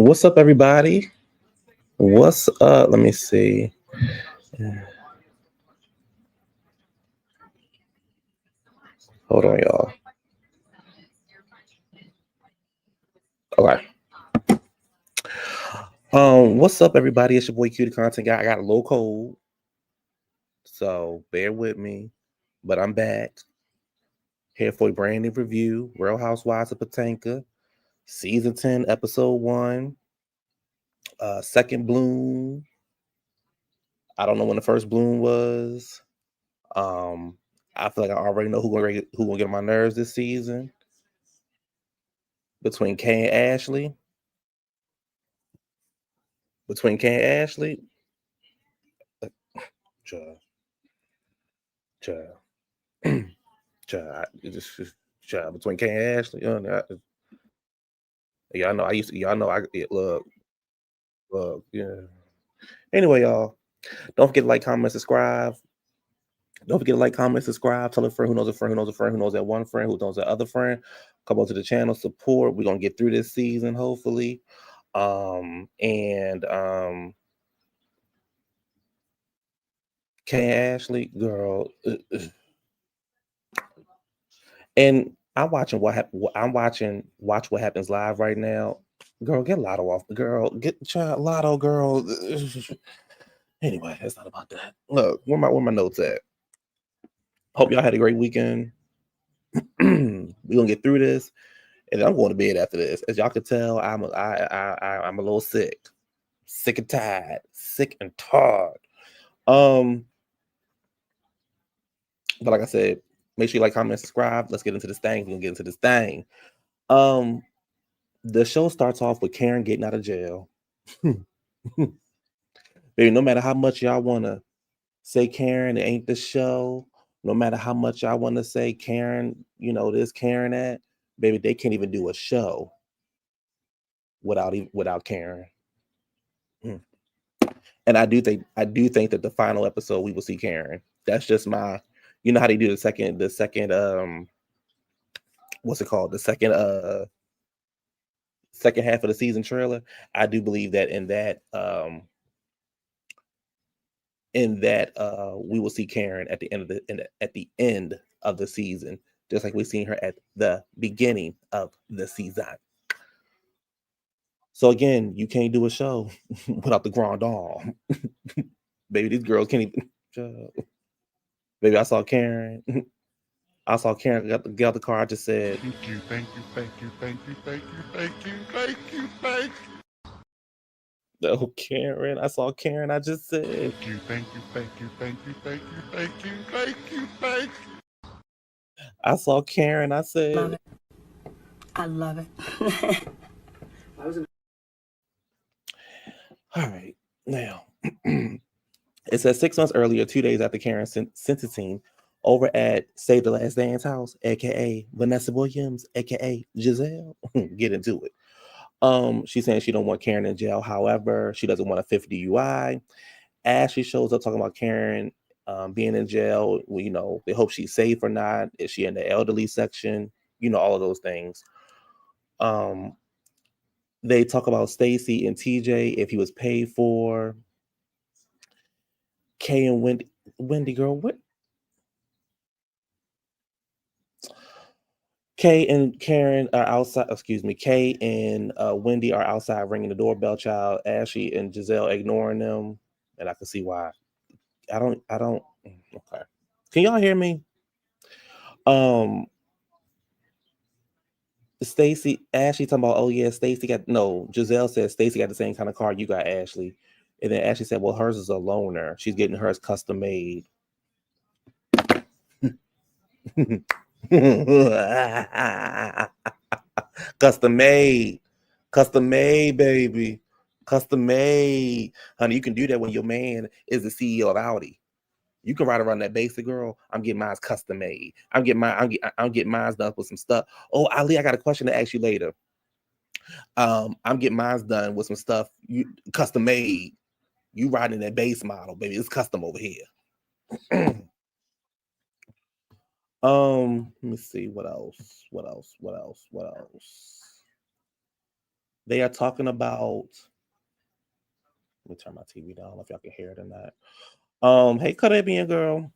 What's up, everybody? What's up? Let me see. Hold on, y'all. Okay. What's up, everybody? It's your boy Q, the content guy. I got a low cold, so bear with me. But I'm back here for a brand new review. Real Housewives of Potomac, season 10, episode 1. Second bloom. I don't know when the first bloom was. I feel like I already know who gonna get on my nerves this season. Between Kay and Ashley. Between Kay and Ashley. Child, child, child, child. Between Kay and Ashley, y'all know y'all know look, yeah. Anyway, y'all, don't forget to like, comment, subscribe. Don't forget to like, comment, subscribe. Tell a friend who knows a friend who knows a friend who knows that one friend who knows that other friend. Come on to the channel, support. We're gonna get through this season, hopefully. And Kay and Ashley, girl, and I'm watching Watch What Happens Live right now. Girl, get Lotto off. Girl, get child Lotto, girl. Anyway, it's not about that. Look, where my notes at? Hope y'all had a great weekend. We're gonna get through this, and I'm going to bed after this. As y'all can tell, I'm a little sick and tired, sick and tired. But like I said, make sure you like, comment, subscribe. Let's get into this thing. We're gonna get into this thing. The show starts off with Karen getting out of jail. Baby, no matter how much y'all want to say Karen, it ain't the show. No matter how much y'all want to say Karen, this Karen that, baby, they can't even do a show without Karen. And I do think that the final episode we will see Karen. That's just my, how they do the second what's it called? The second half of the season trailer. I do believe that in that we will see Karen at the end of the season, just like we've seen her at the beginning of the season. So again, you can't do a show without the Grand Dame. Baby, these girls can't even. Baby, I saw Karen get out the car. I just said, thank you. "Oh, Karen!" I saw Karen. I just said, Thank you. I saw Karen. I said, I love it. all right, now. It says 6 months earlier, 2 days after Karen's sentencing, over at Save the Last Dance house, aka Vanessa Williams, aka Gizelle. Get into it. She's saying she don't want Karen in jail. However, she doesn't want a 5th DUI. Ashley shows up talking about Karen being in jail. Well, they hope she's safe or not. Is she in the elderly section? All of those things. They talk about Stacey and TJ, if he was paid for. Kay and Wendy, girl, what? Kay and Karen are outside. Excuse me. Kay and Wendy are outside ringing the doorbell. Child Ashley and Gizelle ignoring them, and I can see why. I don't. Okay. Can y'all hear me? Ashley talking about, oh yeah, Gizelle said Stacey got the same kind of car you got, Ashley. And then Ashley said, well, hers is a loaner. She's getting hers custom made. Custom made, baby, custom made, honey. You can do that when your man is the CEO of Audi. You can ride around that basic, girl. I'm getting mine custom made. I'm getting mine done with some stuff. Oh, Ali, I got a question to ask you later. I'm getting mine done with some stuff you custom made. You riding that base model, baby. It's custom over here. Let me see what else. They are talking about. Let me turn my TV down. I don't know if y'all can hear it or not. Hey, Caribbean girl.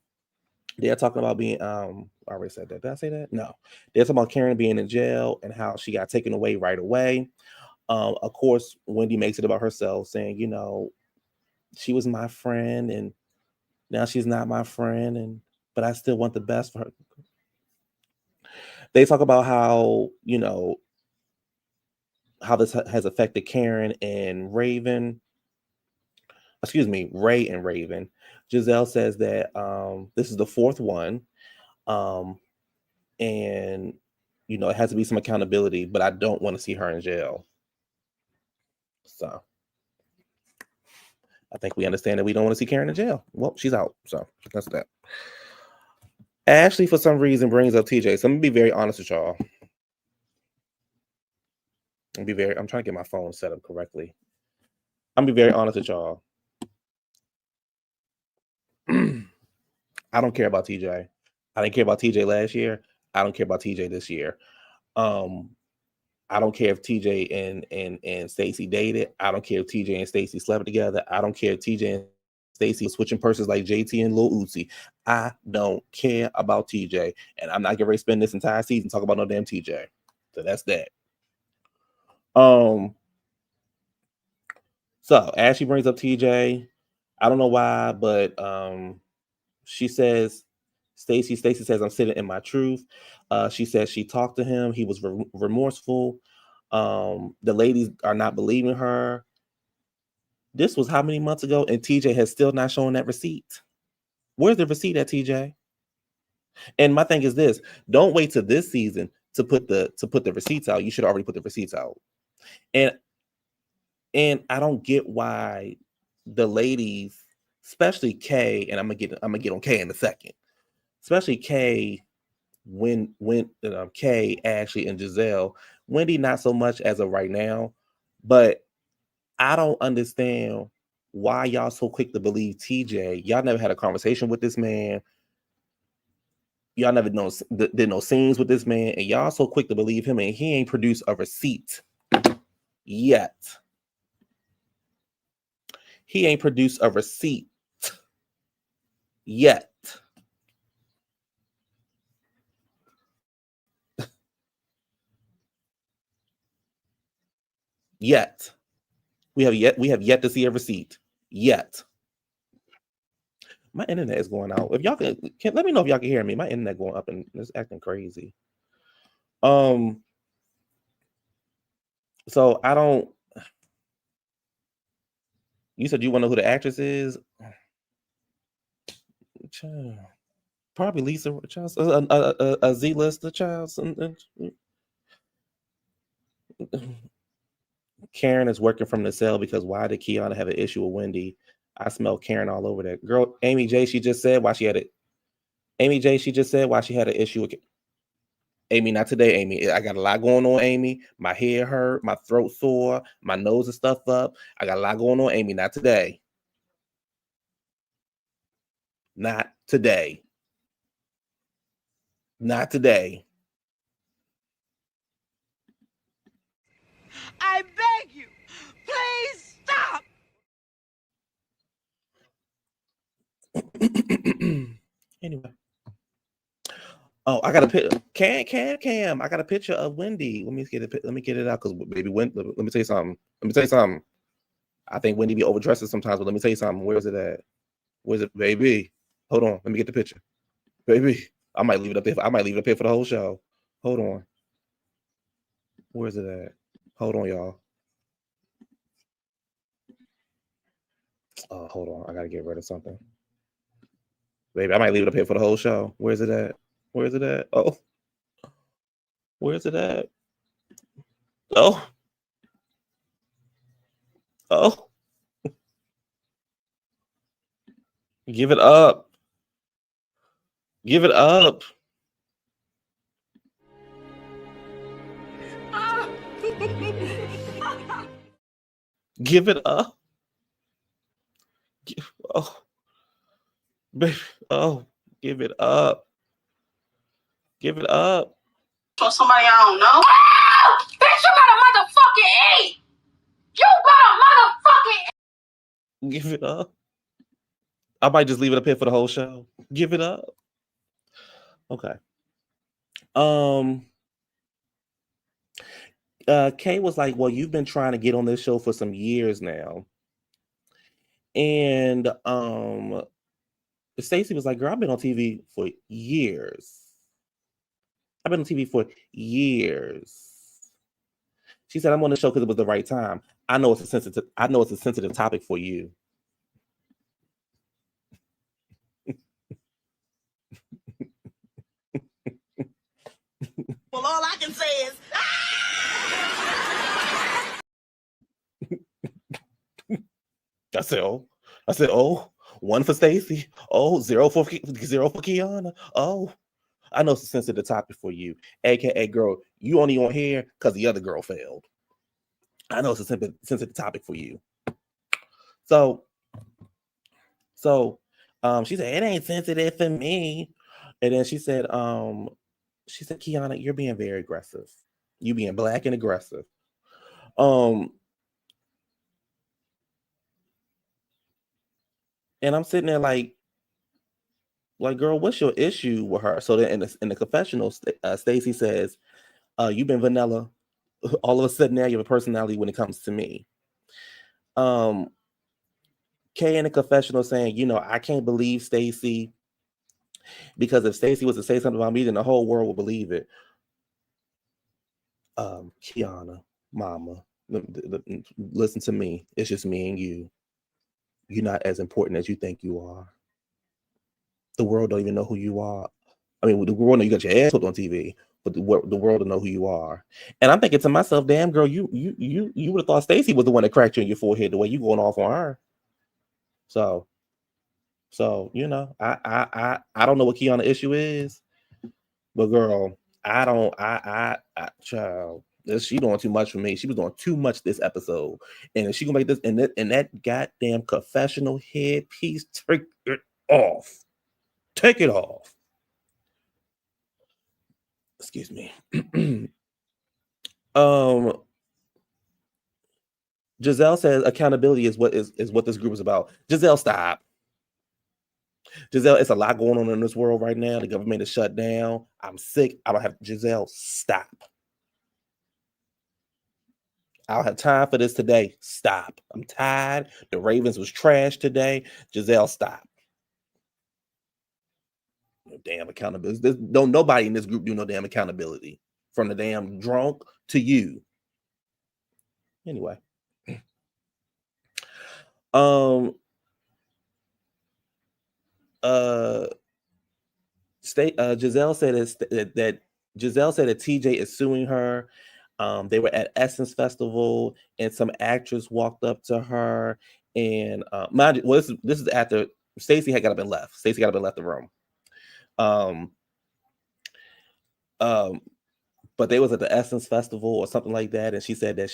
They're talking about being. I already said that. Did I say that? No. They're talking about Karen being in jail and how she got taken away right away. Of course, Wendy makes it about herself, saying, she was my friend, and now she's not my friend, but I still want the best for her. They talk about how how this has affected Karen and Raven. Excuse me, Ray and Raven. Gizelle says that this is the fourth one, and it has to be some accountability, but I don't want to see her in jail. So I think we understand that we don't want to see Karen in jail. Well, she's out, so that's that. Ashley, for some reason, brings up TJ. So I'm gonna be very honest with y'all. I'm trying to get my phone set up correctly. I'm gonna be very honest with y'all. I don't care about TJ. I didn't care about TJ last year. I don't care about TJ this year. I don't care if TJ and Stacey dated. I don't care if TJ and Stacey slept together. I don't care if TJ and Stacey switching purses like JT and Lil Uzi. I don't care about TJ, and I'm not getting ready to spend this entire season talking about no damn TJ. So that's that. So Ashley brings up TJ. I don't know why, but she says Stacey says I'm sitting in my truth. She says she talked to him. He was remorseful. The ladies are not believing her. This was how many months ago, and TJ has still not shown that receipt. Where's the receipt at, TJ? And my thing is this: don't wait till this season to put the receipts out. You should already put the receipts out. And I don't get why the ladies, especially Kay, and I'm gonna get on Kay in a second, especially Kay, when Kay, Ashley, and Gizelle. Wendy not so much as of right now, but I don't understand why y'all so quick to believe TJ. Y'all never had a conversation with this man. Y'all never did no scenes with this man, and y'all so quick to believe him, and he ain't produced a receipt yet. He ain't produced a receipt yet. Yet. We have yet to see a receipt. Yet. My internet is going out. If y'all can let me know if y'all can hear me. My internet going up and it's acting crazy. So I don't. You said you want to know who the actress is? Child. Probably Lisa. Child, a Z-lister. Child. Karen is working from the cell because why did Keiarna have an issue with Wendy? I smell Karen all over that girl. Amy J. She just said why she had it. Amy J. She just said why she had an issue with. Amy, not today, Amy. I got a lot going on, Amy. My head hurt, my throat sore, my nose is stuff up. I got a lot going on, Amy. Not today. Not today. Not today. I beg you, please stop. Anyway. Oh, I got a picture. Cam. I got a picture of Wendy. Let me get it out because baby, let me tell you something. I think Wendy be overdressing sometimes, but let me tell you something. Where is it at? Where's it, baby? Hold on. Let me get the picture, baby. I might leave it up here. I might leave it up here for the whole show. Hold on. Where's it at? Hold on, y'all. Oh, hold on. I gotta get rid of something. Baby, I might leave it up here for the whole show. Where's it at? Where's it at? Oh. Where's it at? Oh. Oh. Give it up. Give it up. Give it up. Oh. Baby. Oh. Give it up. Give it up. Or somebody I don't know. Oh, bitch, you better motherfucking eat. Give it up. I might just leave it up here for the whole show. Give it up. Okay. Kay was like, well, you've been trying to get on this show for some years now. And Stacey was like, girl, I've been on TV for years. I've been on TV for years. She said, I'm on the show because it was the right time. I know it's a sensitive topic for you. Well, all I can say is I said, oh, one for Stacey. Oh, zero for Keiarna. Oh, I know it's a sensitive topic for you. AKA, girl, you only on here because the other girl failed. I know it's a sensitive topic for you. So she said, it ain't sensitive for me. And then she said, Keiarna, you're being very aggressive. You being black and aggressive. And I'm sitting there like, girl, what's your issue with her? So then in the confessional, Stacey says, you've been vanilla. All of a sudden now you have a personality when it comes to me. Kay in the confessional saying, I can't believe Stacey, because if Stacey was to say something about me, then the whole world will believe it. Keiarna, mama, listen to me. It's just me and you. You're not as important as you think you are. The world don't even know who you are. I mean, the world know you got your ass put on TV, but the world don't know who you are. And I'm thinking to myself, damn girl, you would have thought Stacey was the one that cracked you in your forehead the way you going off on her. So I don't know what Keiarna's issue is, but girl, child, she doing too much for me. She was doing too much this episode, and if she gonna make this and that goddamn confessional headpiece, take it off. Take it off. Excuse me. Gizelle says accountability is what this group is about. Gizelle, stop. Gizelle, it's a lot going on in this world right now. The government is shut down. I'm sick. I don't have Gizelle, stop. I don't have time for this today. Stop. I'm tired. The Ravens was trash today. Gizelle, stop. No damn accountability. Nobody in this group do no damn accountability. From the damn drunk to you. Anyway. Gizelle said that Gizelle said that TJ is suing her. They were at S10 Festival, and some actress walked up to her, and mind you, well, this is after Stacey had got up and left. Stacey got up and left the room. But they was at the S10 Festival or something like that, and she said that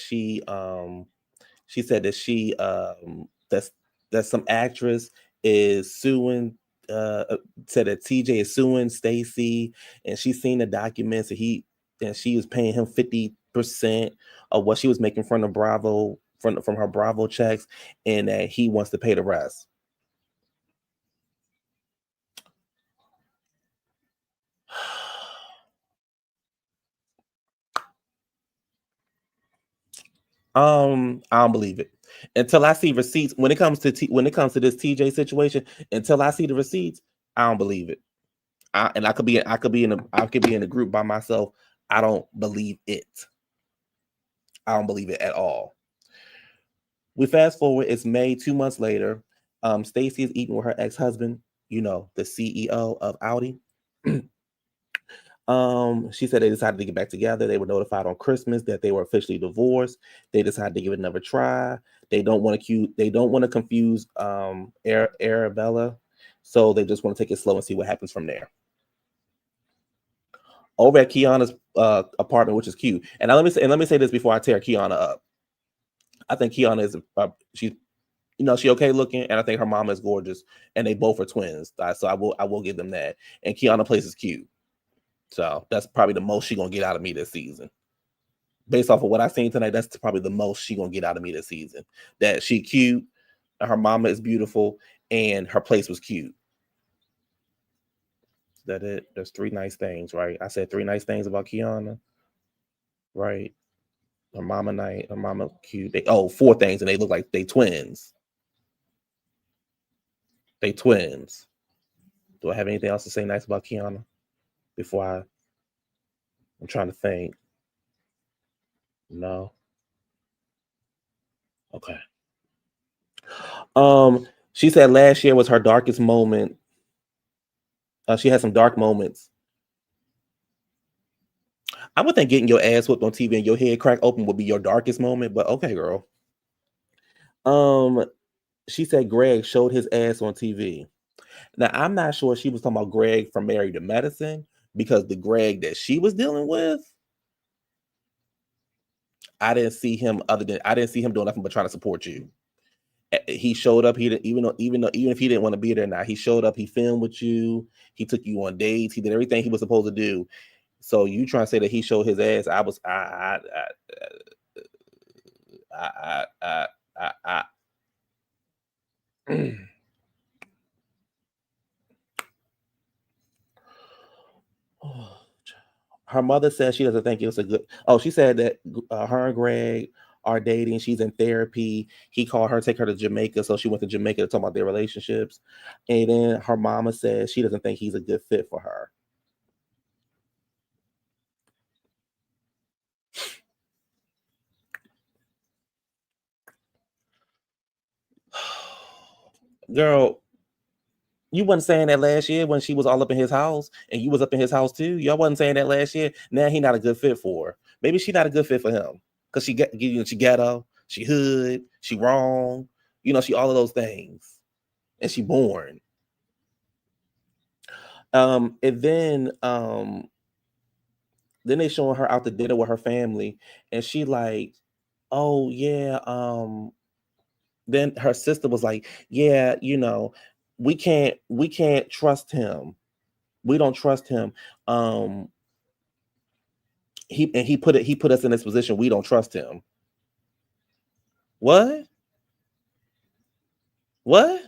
that some actress is suing. Said that TJ is suing Stacey, and she's seen the documents, and she was paying him 50% of what she was making from the Bravo from her Bravo checks, and that he wants to pay the rest. I don't believe it until I see receipts. When it comes to this TJ situation, until I see the receipts, I don't believe it. I could be in a group by myself. I don't believe it. I don't believe it at all. We fast forward. It's May, 2 months later. Stacey is eating with her ex-husband. The CEO of Audi. She said they decided to get back together. They were notified on Christmas that they were officially divorced. They decided to give it another try. They don't want to confuse Arabella, so they just want to take it slow and see what happens from there. Over at Keiarna's apartment, which is cute. And let me say this before I tear Keiarna up. I think Keiarna is she's she okay looking, and I think her mama is gorgeous, and they both are twins. So I will give them that. And Keiarna place is cute. So that's probably the most she's gonna get out of me this season. Based off of what I've seen tonight, that's probably the most she's gonna get out of me this season. That she cute, her mama is beautiful, and her place was cute. That it. There's 3 nice things, right? I said 3 nice things about Keiarna, right? Her mama nice, her mama cute. 4 things, and they look like they twins. They twins. Do I have anything else to say nice about Keiarna before I'm trying to think? No. Okay. She said last year was her darkest moment. She had some dark moments. I would think getting your ass whipped on TV and your head crack open would be your darkest moment, but okay, girl. She said Greg showed his ass on TV. Now I'm not sure she was talking about Greg from Married to Medicine, because the Greg that she was dealing with, I didn't see him doing nothing but trying to support you. He showed up. He didn't, even if he didn't want to be there. Now he showed up. He filmed with you. He took you on dates. He did everything he was supposed to do. So you trying to say that he showed his ass? Her mother says she doesn't think it was a good. Oh, she said that her and Greg are dating. She's in therapy. He called her, take her to Jamaica, so she went to Jamaica to talk about their relationships. And then her mama says she doesn't think he's a good fit for her. Girl, you wasn't saying that last year when she was all up in his house, and you was up in his house too. Y'all wasn't saying that last year. Now he not a good fit for her. Maybe she not a good fit for him because she ghetto, she hood, she wrong. She all of those things, and she born. And then they showing her out to dinner with her family, and she like, oh yeah. Then her sister was like, yeah, we can't trust him. We don't trust him. He put us in this position. We don't trust him. What? What?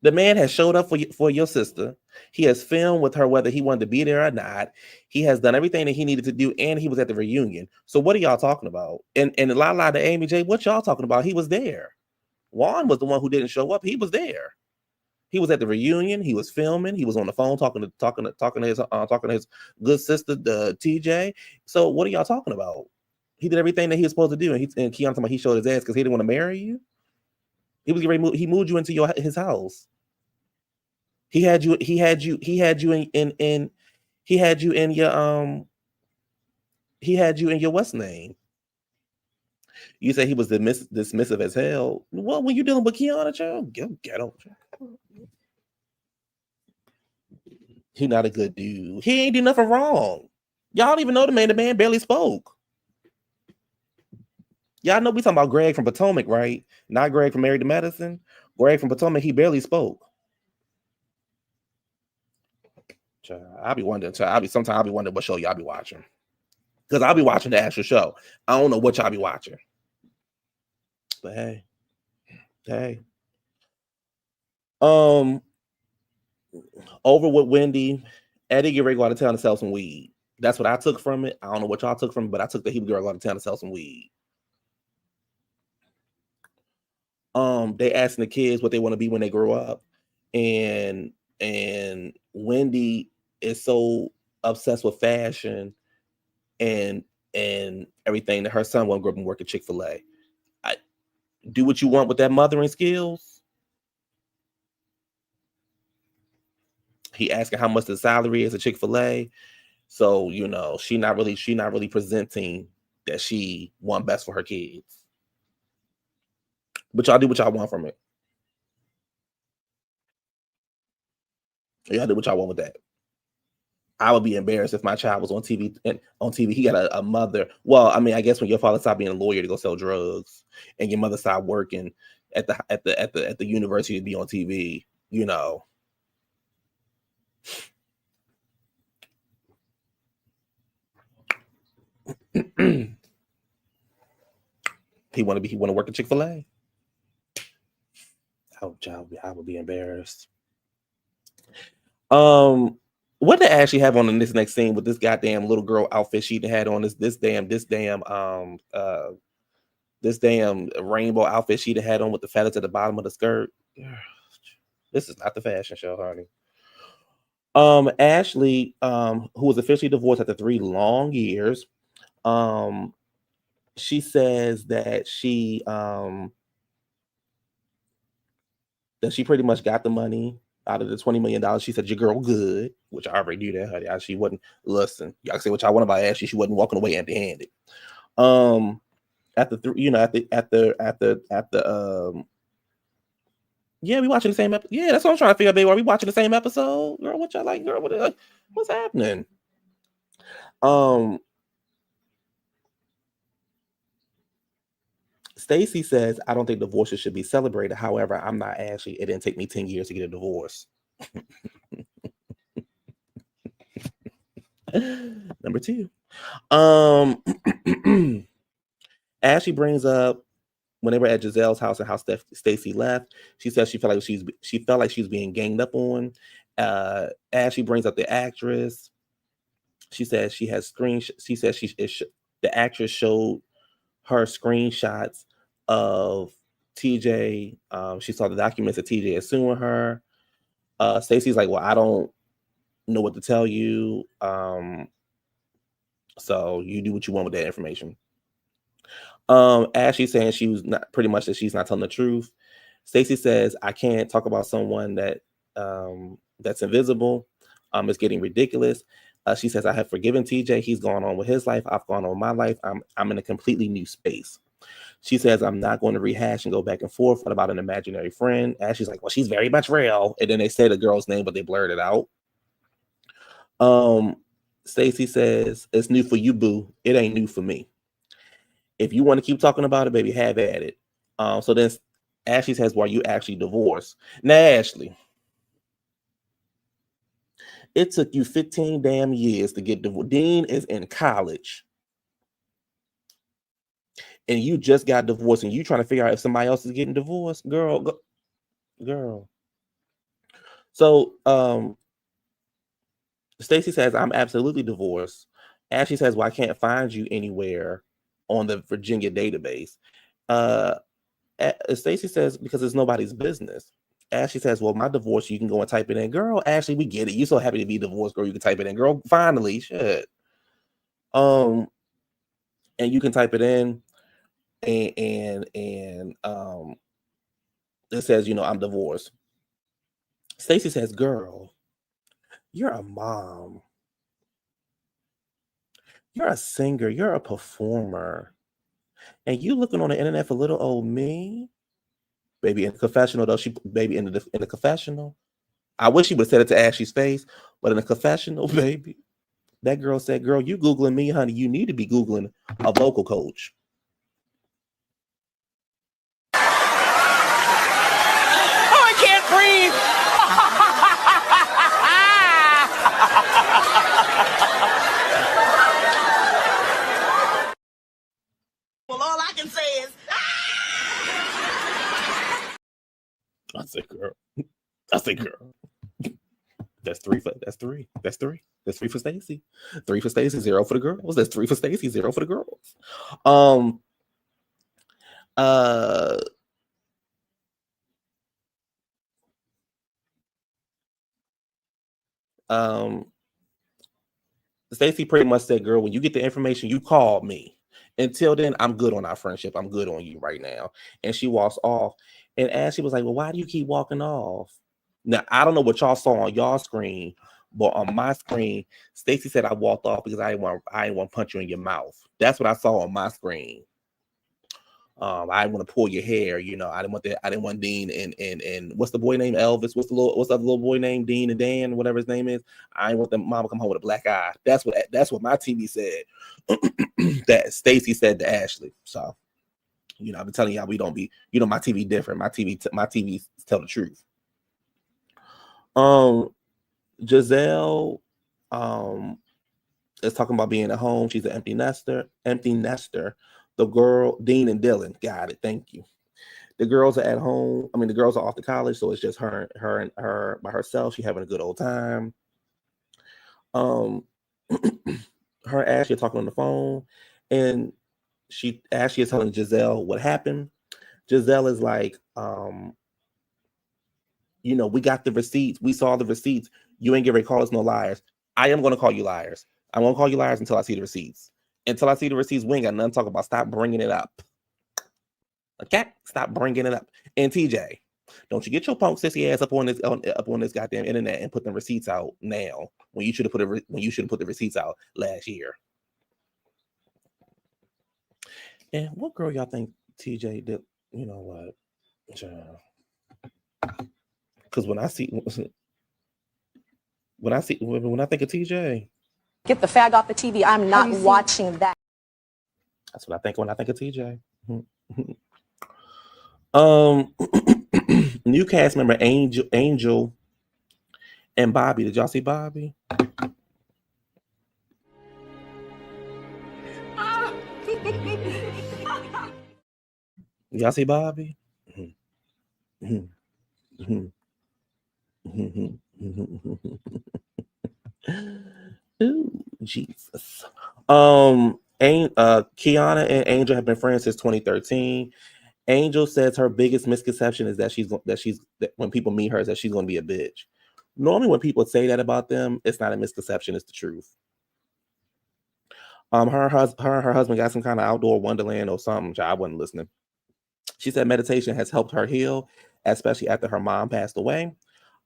The man has showed up for your sister. He has filmed with her whether he wanted to be there or not. He has done everything that he needed to do, and he was at the reunion. So what are y'all talking about? And la to Amy J, what y'all talking about? He was there. Juan was the one who didn't show up. He was there. He was at the reunion. He was filming. He was on the phone talking to his good sister, the TJ. So what are y'all talking about? He did everything that he was supposed to do, and Keiarna talking about he showed his ass because he didn't want to marry you. He was ready. He moved you into his house. He had you. He had you. He had you in. He had you in your He had you in your what's name. You say he was dismissive as hell. Well, when you dealing with Keiarna, child, get over. He not a good dude. He ain't do nothing wrong. Y'all don't even know the man. The man barely spoke. Y'all know we talking about Greg from Potomac, right? Not Greg from Married to Medicine. Greg from Potomac, he barely spoke. I'll be wondering. Sometimes I'll be wondering what show y'all be watching. Because I'll be watching the actual show. I don't know what y'all be watching. But hey. Over with Wendy. Eddie get ready to go out of town to sell some weed. That's what I took from it. I don't know what y'all took from it, but I took that he would go out of town to sell some weed. They asking the kids what they want to be when they grow up, and Wendy is so obsessed with fashion and everything that her son want to grow up and work at Chick-fil-A. Do what you want with that mothering skills. He asking how much the salary is at Chick-fil-A. So, she not really presenting that she want best for her kids. But y'all do what y'all want from it. Y'all do what y'all want with that. I would be embarrassed if my child was on TV he got a mother. Well, I mean, I guess when your father stopped being a lawyer to go sell drugs and your mother stopped working at the university to be on TV, he want to work at Chick-fil-A. I would be embarrassed. What did Ashley have on in this next scene with this goddamn little girl outfit she had on this damn rainbow outfit she had on with the feathers at the bottom of the skirt? This is not the fashion show, honey. Ashley, who was officially divorced after 3 long years, she says that she pretty much got the money out of the $20 million. She said, your girl good, which I already knew that, honey. She wasn't, listen, y'all can say what y'all want about Ashley. She wasn't walking away empty-handed. Yeah, we watching the same episode. Yeah, that's what I'm trying to figure out, baby. Are we watching the same episode? Girl, what y'all like? Girl, what's happening? Stacey says, I don't think divorces should be celebrated. However, I'm not Ashley. It didn't take me 10 years to get a divorce. Number 2. Ashley brings up when they were at Gizelle's house and how Stacey left. She says she felt like she was being ganged up on. Ashley brings up the actress. She says she has She says the actress showed her screenshots of TJ. She saw the documents that TJ is suing her. Stacey's like, well, I don't know what to tell you. So you do what you want with that information. Ashley saying she was not pretty much that she's not telling the truth. Stacey says, I can't talk about someone that that's invisible. It's getting ridiculous. She says, I have forgiven TJ. He's gone on with his life. I've gone on with my life. I'm in a completely new space. She says, I'm not going to rehash and go back and forth about an imaginary friend. Ashley's like, well, she's very much real. And then they say the girl's name, but they blurred it out. Stacey says, it's new for you, boo. It ain't new for me. If you want to keep talking about it, baby, have at it. So then Ashley says, well, you actually divorced. Now, Ashley, it took you 15 damn years to get divorced. Dean is in college. And you just got divorced and you trying to figure out if somebody else is getting divorced. Girl. So Stacey says, I'm absolutely divorced. Ashley says, well, I can't find you anywhere on the Virginia database. Stacey says, because it's nobody's business. Ashley says, well, my divorce, you can go and type it in. Girl, Ashley, we get it. You're so happy to be divorced, girl. You can type it in. Girl, finally, shit. And you can type it in and it says, I'm divorced. Stacey says, girl, you're a mom. You're a singer. You're a performer. And you looking on the internet for little old me? Baby, in the confessional, though, in the confessional. I wish she would have said it to Ashley's face, but in the confessional, baby, that girl said, girl, you Googling me, honey. You need to be Googling a vocal coach. Oh, I can't breathe. Well, all I can say is, I said, girl. That's three for Stacey. 3 for Stacey, 0 for the girls. That's 3 for Stacey, 0 for the girls. Stacey pretty much said, girl, when you get the information, you call me. Until then, I'm good on our friendship. I'm good on you right now. And she walks off. And Ashley was like, well, why do you keep walking off? Now, I don't know what y'all saw on y'all screen, but on my screen, Stacey said I walked off because I didn't want to punch you in your mouth. That's what I saw on my screen. I didn't want to pull your hair, I didn't want that. I didn't want Dean and what's the boy name? Elvis. What's the other little boy name? Dean and Dan, whatever his name is. I didn't want the mama come home with a black eye. That's what my TV said. That Stacey said to Ashley. So, I've been telling y'all we don't be. My TV different. My TV tell the truth. Gizelle, is talking about being at home. She's an empty nester. The girl, Dean and Dylan, got it. Thank you. The girls are at home. I mean, the girls are off to college, so it's just her and her by herself. She's having a good old time. Her and Ashley are talking on the phone, and Ashley is telling Gizelle what happened. Gizelle is like, we got the receipts. We saw the receipts. You ain't gonna call us no liars. I am gonna call you liars. I won't call you liars until I see the receipts. Until I see the receipts, we ain't got nothing to talk about. Stop bringing it up. Okay? Stop bringing it up. And TJ, don't you get your punk sissy ass up on this goddamn internet and put the receipts out now when you should have put the receipts out last year. And what girl y'all think TJ did? You know what? Because when I think of TJ, get the fag off the TV. I'm not watching that. That's what I think when I think of TJ. New cast member Angel and Bobby. Did y'all see Bobby? Y'all see Bobby? Ooh, Jesus. Keiarna and Angel have been friends since 2013. Angel says her biggest misconception is that when people meet her, is that she's going to be a bitch. Normally, when people say that about them, it's not a misconception; it's the truth. Her and her husband got some kind of outdoor wonderland or something. I wasn't listening. She said meditation has helped her heal, especially after her mom passed away.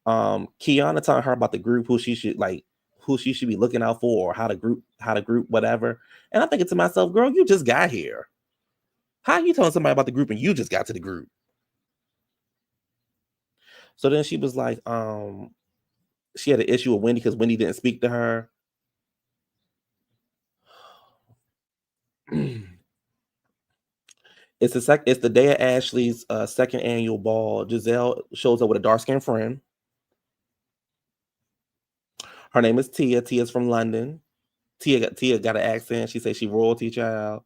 Keiarna telling her about the group who she should be looking out for, or how to group whatever. And I'm thinking to myself, girl, you just got here. How are you telling somebody about the group and you just got to the group? So then she was like, she had an issue with Wendy because Wendy didn't speak to her. It's the day of Ashley's second annual ball. Gizelle shows up with a dark-skinned friend. Her name is Tia. Tia's from London. Tia got an accent. She says she royalty child.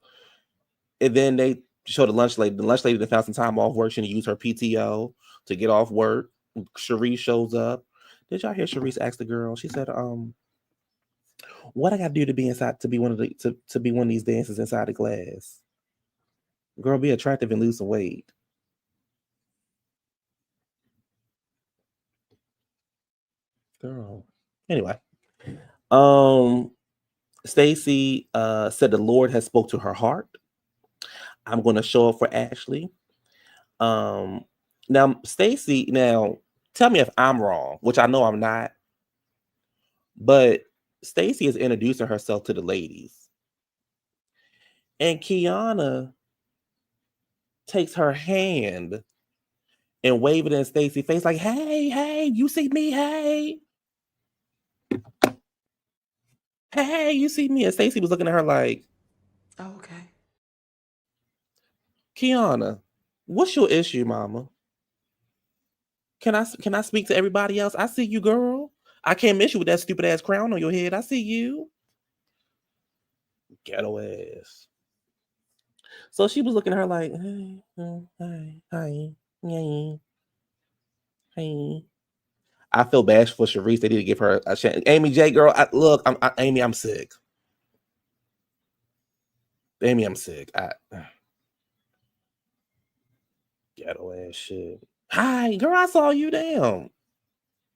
And then they showed the lunch lady. The lunch lady that found some time off work. She used her PTO to get off work. Sharice shows up. Did y'all hear Sharice ask the girl? She said, what I gotta do to be one of these dancers inside the glass? Girl, be attractive and lose some weight. Girl. Anyway. Stacey said the Lord has spoke to her heart. I'm gonna show up for Ashley. Now Stacey, tell me if I'm wrong, which I know I'm not. But Stacey is introducing herself to the ladies. And Keiarna takes her hand and wave it in Stacey's face like, hey, you see me, hey. Hey, you see me? And Stacey was looking at her like, oh, okay. Keiarna, what's your issue, mama? Can I speak to everybody else? I see you, girl. I can't miss you with that stupid ass crown on your head. I see you. Ghetto ass. So she was looking at her like, hey. I feel bad for Sharice. They need to give her a chance. Amy J, girl, Amy, I'm sick. Amy, I'm sick. Ghetto ass shit. Hi, girl, I saw you. Damn.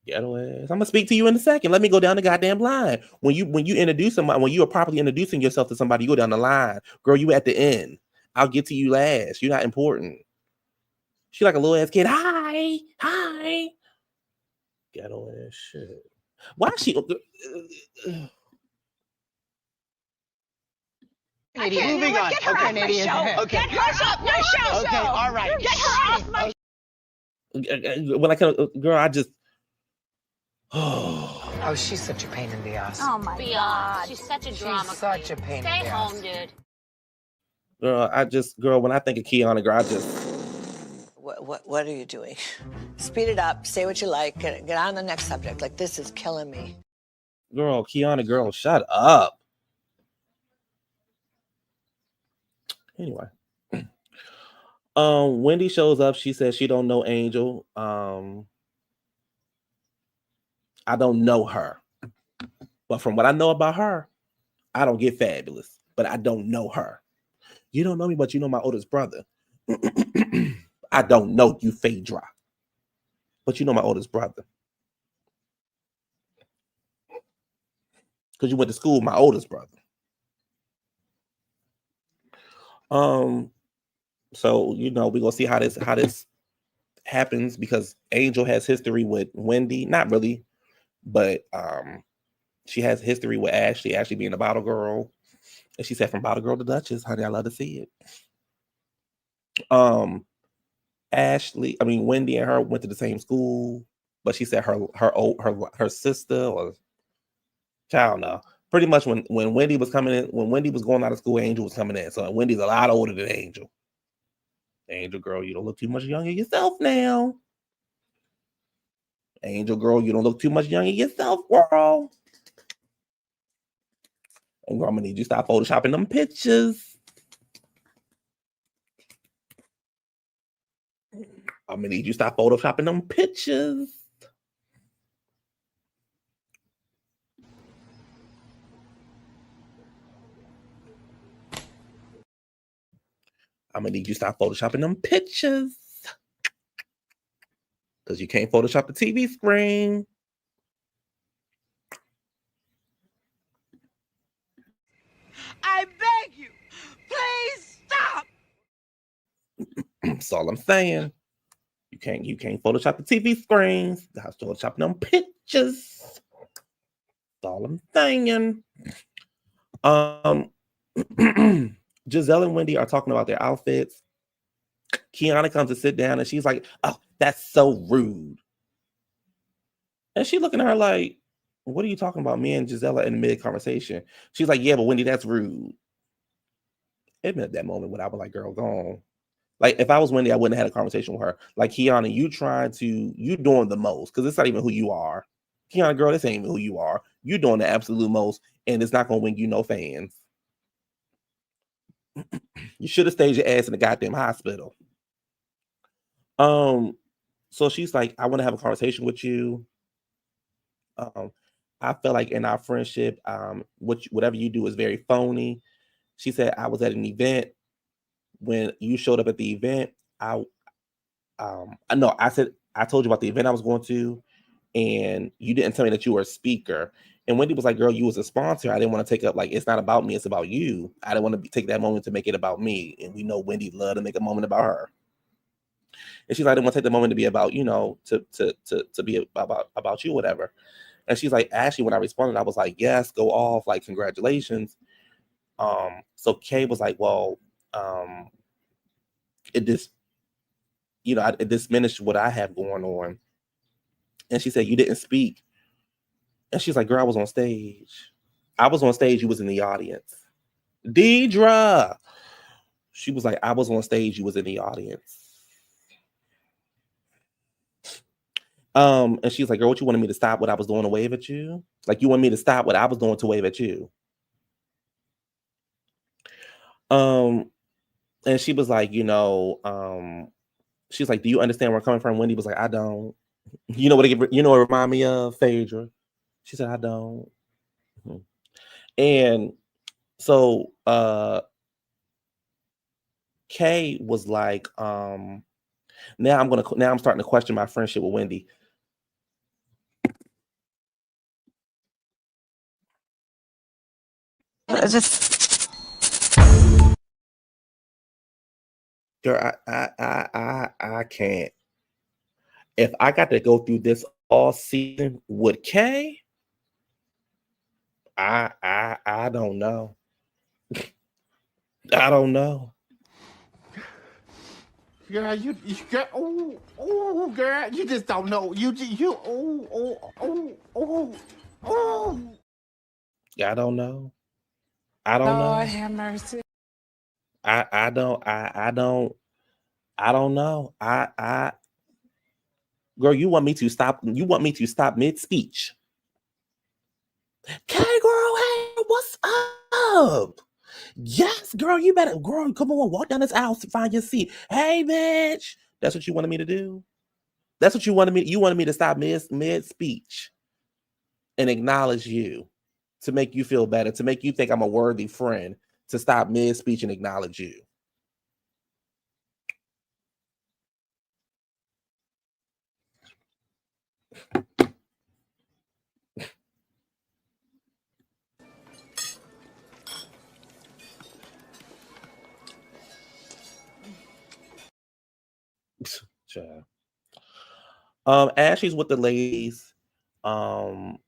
Ghetto ass. I'm gonna speak to you in a second. Let me go down the goddamn line. When you introduce somebody, when you are properly introducing yourself to somebody, you go down the line. Girl, you at the end. I'll get to you last. You're not important. She like a little ass kid. Hi. Ghetto ass shit. Why is she? Moving on. Get her off my show. Okay. Get her off my show. Okay, all right. Get her off my When I come, girl, I just. Oh, she's such a pain in the ass. Oh my God. She's such a drama She's such queen. a pain Stay in the home, ass. dude. Girl, when I think of Keiarna, girl, I just. What are you doing? Speed it up. Say what you like. Get on the next subject. Like, this is killing me. Girl, Keiarna, girl, shut up. Anyway. Wendy shows up. She says she don't know Angel. I don't know her, but from what I know about her, I don't get fabulous. But I don't know her. You don't know me, but you know my oldest brother. I don't know you, Phaedra, but you know my oldest brother because you went to school with my oldest brother. So we're gonna see how this happens because Angel has history with Wendy, not really, but she has history with Ashley being a bottle girl, and she said from bottle girl to Duchess, honey, I love to see it. Wendy and her went to the same school, but she said her sister or child now. Pretty much when Wendy was coming in, when Wendy was going out of school, Angel was coming in. So Wendy's a lot older than Angel. Angel girl, you don't look too much younger yourself now. Angel girl, you don't look too much younger yourself, girl. And girl, I'm gonna need you to stop photoshopping them pictures. I'm gonna need you to stop photoshopping them pictures. I'm gonna need you to stop photoshopping them pictures. Because you can't Photoshop the TV screen. I beg you, please stop. That's all I'm saying. You can't Photoshop the TV screens. You have to Photoshop them pictures. That's all I'm saying. Gizelle and Wendy are talking about their outfits. Keiarna comes to sit down and she's like, "Oh, that's so rude." And she looking at her like, "What are you talking about?" Me and Gizelle in the mid conversation. She's like, "Yeah, but Wendy, that's rude." Admit that moment when I was like, "Girl, go on." Like if I was Wendy, I wouldn't have had a conversation with her. Like Keiarna, you doing the most because it's not even who you are. Keiarna, girl, this ain't even who you are. You doing the absolute most, and it's not gonna win you no fans. You should have stayed your ass in the goddamn hospital. So she's like, I want to have a conversation with you. I feel like in our friendship, whatever you do is very phony. She said, I was at an event when you showed up at the event. I know I said I told you about the event I was going to, and you didn't tell me that you were a speaker. And Wendy was like, girl, you was a sponsor. I didn't want to take up, like, it's not about me, it's about you. I didn't want to take that moment to make it about me. And we know Wendy loved to make a moment about her. And she's like, I didn't want to take the moment to be about, to be about you, whatever. And she's like, Ashley, when I responded, I was like, yes, go off, like, congratulations. So Kay was like, well, it diminished what I have going on. And she said, you didn't speak. And she's like, girl, I was on stage. I was on stage, you was in the audience. Deidre. She was like, I was on stage, you was in the audience. And she's like, girl, what you wanted me to stop what I was doing to wave at you? Like, you want me to stop what I was doing to wave at you? And she was like, she's like, do you understand where I'm coming from? Wendy was like, I don't. You know what it remind me of? Phaedra. She said, I don't. And so Kay was like, now I'm starting to question my friendship with Wendy. Girl, I can't. If I got to go through this all season with Kay, I don't know. I don't know. Girl, you girl, you just don't know. You I don't know. I don't know. Lord have mercy. I don't know. Girl, you want me to stop mid-speech. Kay, girl, hey, what's up? Yes, girl, you better, girl, come on, walk down this aisle to find your seat. Hey, bitch. That's what you wanted me to do? That's what you wanted me. You wanted me to stop mid speech and acknowledge you, to make you feel better, to make you think I'm a worthy friend, to stop mid speech and acknowledge you. Child. Ashley's with the ladies, and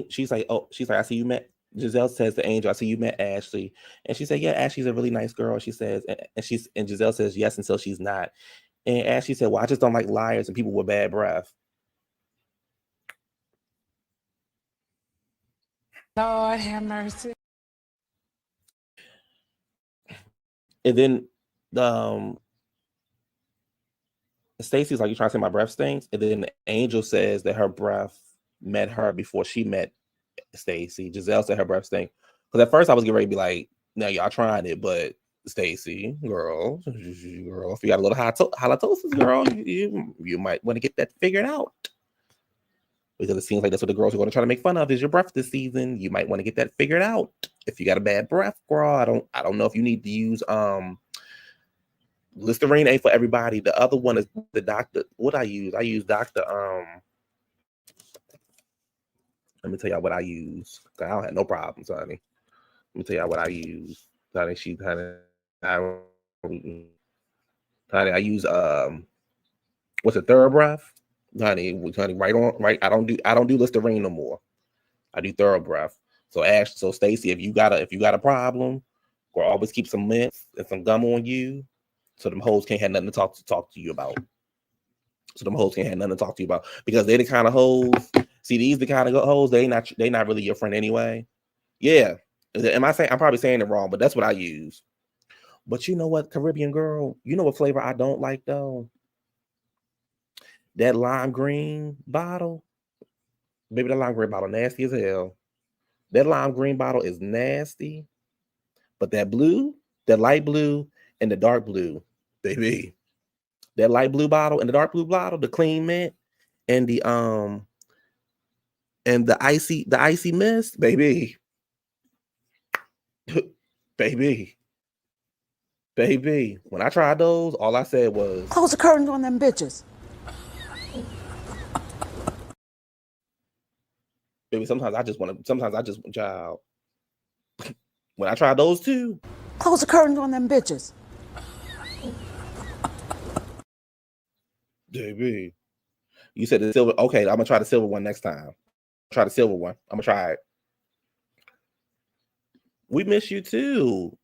she's like, I see you met. Gizelle says to Angel, I see you met Ashley, and she said, yeah, Ashley's a really nice girl. She says, and Gizelle says yes until she's not. And Ashley said, well, I just don't like liars and people with bad breath. Lord have mercy. And then Stacey's like, you trying to say my breath stinks? And then Angel says that her breath met her before she met Stacey. Gizelle said her breath stink. Because at first I was getting ready to be like, now y'all trying it, but Stacey, girl, if you got a little halitosis, girl, you might want to get that figured out. Because it seems like that's what the girls are going to try to make fun of is your breath this season. You might want to get that figured out. If you got a bad breath, girl, I don't know if you need to use Listerine ain't for everybody. The other one is the doctor. What I use? I use Dr. Let me tell y'all what I use. I don't have no problems, honey. Let me tell y'all what I use. Honey, I use what's it, Thorough honey, right. I don't do Listerine no more. I do Thorough. So Stacey, if you got a problem, or always keep some mints and some gum on you, so them hoes can't have nothing to talk to you about. Because they the kind of hoes. See, these the kind of hoes, they not really your friend anyway. Yeah. I'm probably saying it wrong, but that's what I use. But you know what, Caribbean girl, you know what flavor I don't like though? That lime green bottle. Baby, that lime green bottle nasty as hell. That lime green bottle is nasty. But that blue, that light blue and the dark blue, baby. That light blue bottle and the dark blue bottle, the clean mint and the icy mist, baby. baby. Baby. When I tried those, all I said was close the curtains on them bitches. baby, sometimes I just child. When I tried those two, close the curtains on them bitches. baby. You said the silver. Okay, I'm gonna try the silver one next time. Try the silver one. I'm gonna try it. We miss you too.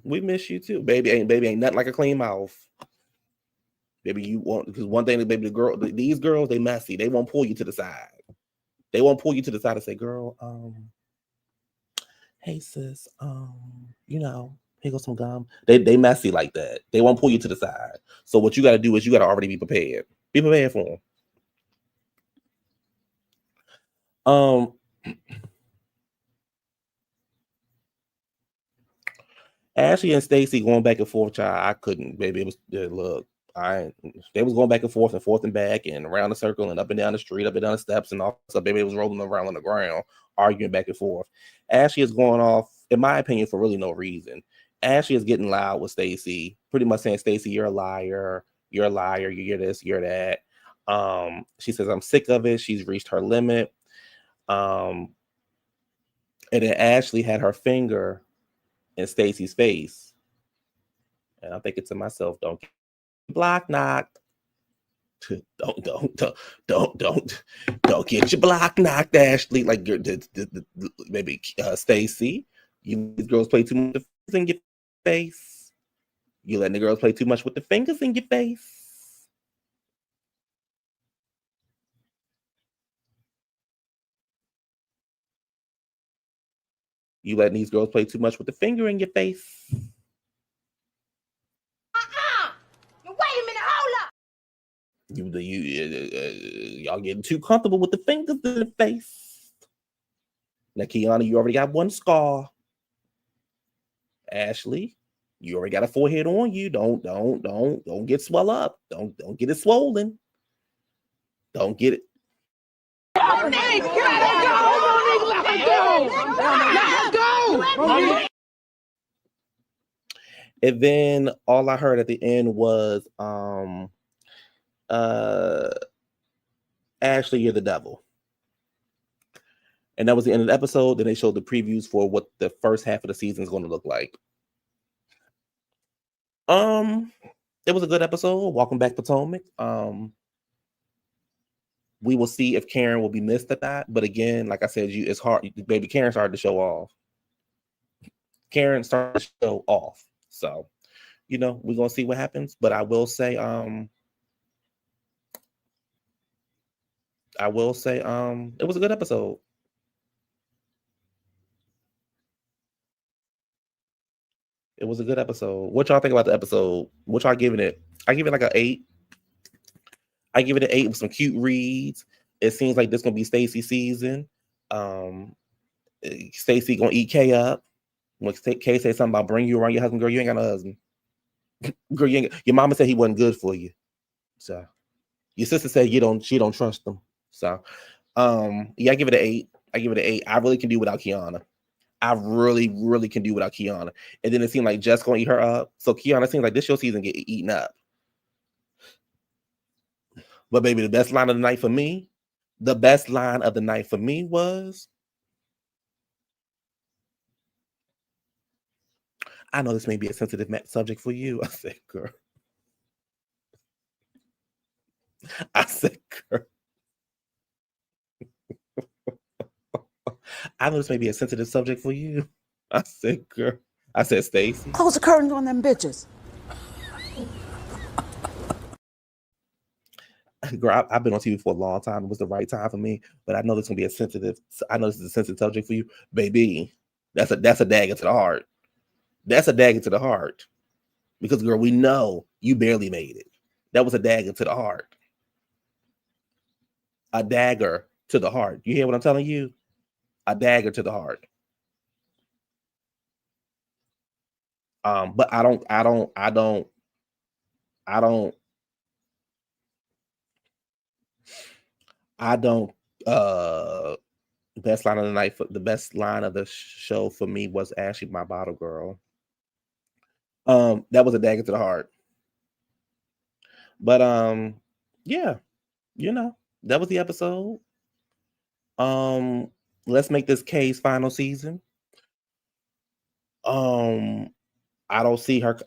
Baby. Ain't nothing like a clean mouth. Baby, you want, because one thing, baby, these girls, they messy. They won't pull you to the side. They won't pull you to the side and say, girl, hey sis, here goes some gum. They messy like that. They won't pull you to the side. So what you got to do is you got to already be prepared. Be prepared for them. Ashley and Stacey going back and forth, child. I couldn't, baby. It was look. They was going back and forth and back and around the circle and up and down the street, up and down the steps and all. So baby, it was rolling around on the ground, arguing back and forth. Ashley is going off, in my opinion, for really no reason. Ashley is getting loud with Stacey, pretty much saying, Stacey, you're a liar, you're this, you're that. She says, I'm sick of it. She's reached her limit. And then Ashley had her finger in Stacey's face. And I'm thinking to myself, don't get block knocked. Don't get your block knocked, Ashley. Like maybe Stacey, these girls play too much with the fingers in your face. You letting the girls play too much with the fingers in your face. You letting these girls play too much with the finger in your face. Wait a minute, hold up. Y'all getting too comfortable with the fingers in the face. Now, Keiarna, you already got one scar. Ashley, you already got a forehead on you. Don't get swell up. Don't get it swollen. Don't get it. And then all I heard at the end was Ashley, you're the devil. And that was the end of the episode. Then they showed the previews for what the first half of the season is going to look like. It was a good episode. Welcome back, Potomac. We will see if Karen will be missed at that. But again, like I said, it's hard. Baby Karen started to show off. Karen started to show off. So, we're gonna see what happens. But I will say, it was a good episode. It was a good episode. What y'all think about the episode? What y'all giving it? I give it like an 8. I give it an 8 with some cute reads. It seems like this gonna be Stacey season. Stacey gonna eat Kay up. When Kay said something about bring you around your husband, girl, you ain't got no husband. Girl, your mama said he wasn't good for you. So your sister said she don't trust him. So yeah, I give it an 8. I give it an 8. I really can do without Keiarna. I really, really can do without Keiarna. And then it seemed like Jess gonna eat her up. So Keiarna seems like this show season get eaten up. But baby, the best line of the night for me was, I know this may be a sensitive subject for you. I said, girl. I know this may be a sensitive subject for you. I said, girl. I said, Stacey. Close the curtains on them bitches. Girl, I've been on TV for a long time. It was the right time for me, but I know this is gonna be I know this is a sensitive subject for you, baby. That's a dagger to the heart. That's a dagger to the heart, because girl, we know you barely made it. That was a dagger to the heart. A dagger to the heart. You hear what I'm telling you? A dagger to the heart. But I don't best line of the night the best line of the show for me was Ashley, my bottle girl. That was a dagger to the heart. But yeah, that was the episode. Let's make this Kay's final season. I don't see us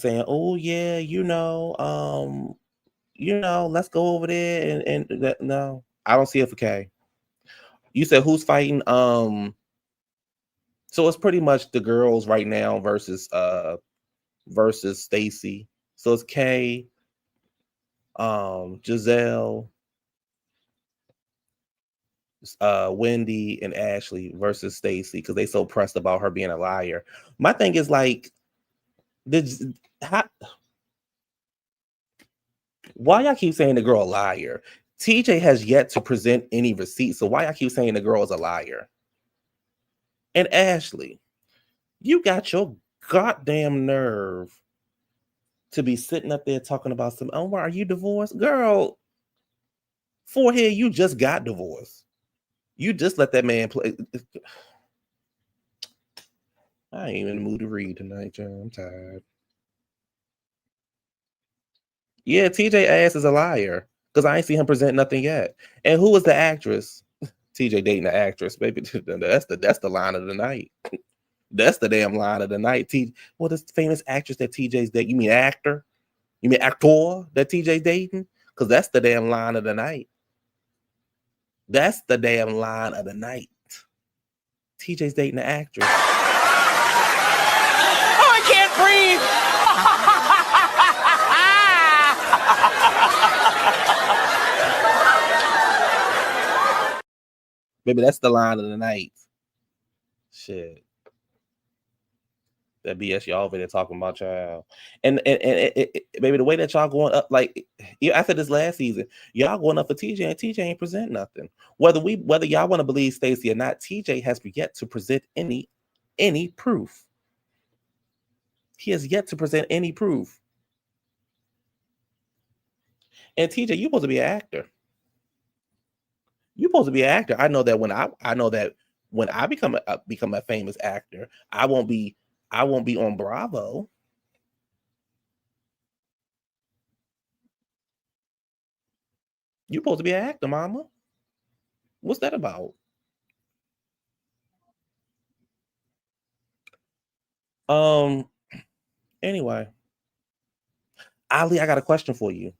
saying, oh yeah, let's go over there and that. No, I don't see it for Kay. You said who's fighting? So it's pretty much the girls right now versus Stacey. So it's Kay, Gizelle, Wendy, and Ashley versus Stacey, because they so pressed about her being a liar. My thing is like, why y'all keep saying the girl a liar? TJ has yet to present any receipts, so why y'all keep saying the girl is a liar? And Ashley, you got your goddamn nerve to be sitting up there talking about some, oh, are you divorced? Girl, forehead, you just got divorced. You just let that man play. I ain't in the mood to read tonight, John. I'm tired. Yeah, TJ ass is a liar, because I ain't seen him present nothing yet. And who was the actress? TJ dating the actress, baby. That's the line of the night. That's the damn line of the night. What is the famous actress that TJ's dating? You mean actor? You mean actor that TJ's dating? Because that's the damn line of the night. That's the damn line of the night. TJ's dating the actress. Oh, I can't breathe. Baby, that's the line of the night. Shit. That BS y'all over there talking about, y'all. And baby, the way that y'all going up, like after this last season, y'all going up for TJ, and TJ ain't present nothing. Whether y'all want to believe Stacey or not, TJ has yet to present any proof. He has yet to present any proof. And TJ, you supposed to be an actor. You supposed to be an actor. I know that when I become a famous actor, I won't be on Bravo. You supposed to be an actor, mama. What's that about? Anyway, Ali, I got a question for you.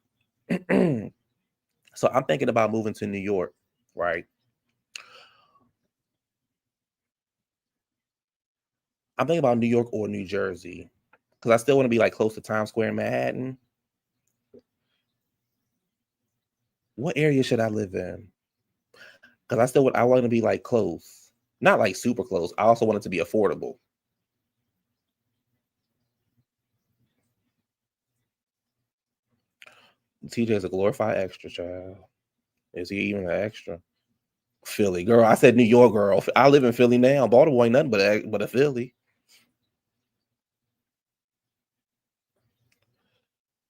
So I'm thinking about moving to New York, right? I'm thinking about New York or New Jersey because I still want to be like close to Times Square in Manhattan. What area should I live in? Because I want to be like close, not like super close. I also want it to be affordable. TJ is a glorified extra, child. Is he even an extra? Philly, girl. I said New York, girl. I live in Philly now. Baltimore ain't nothing but a Philly.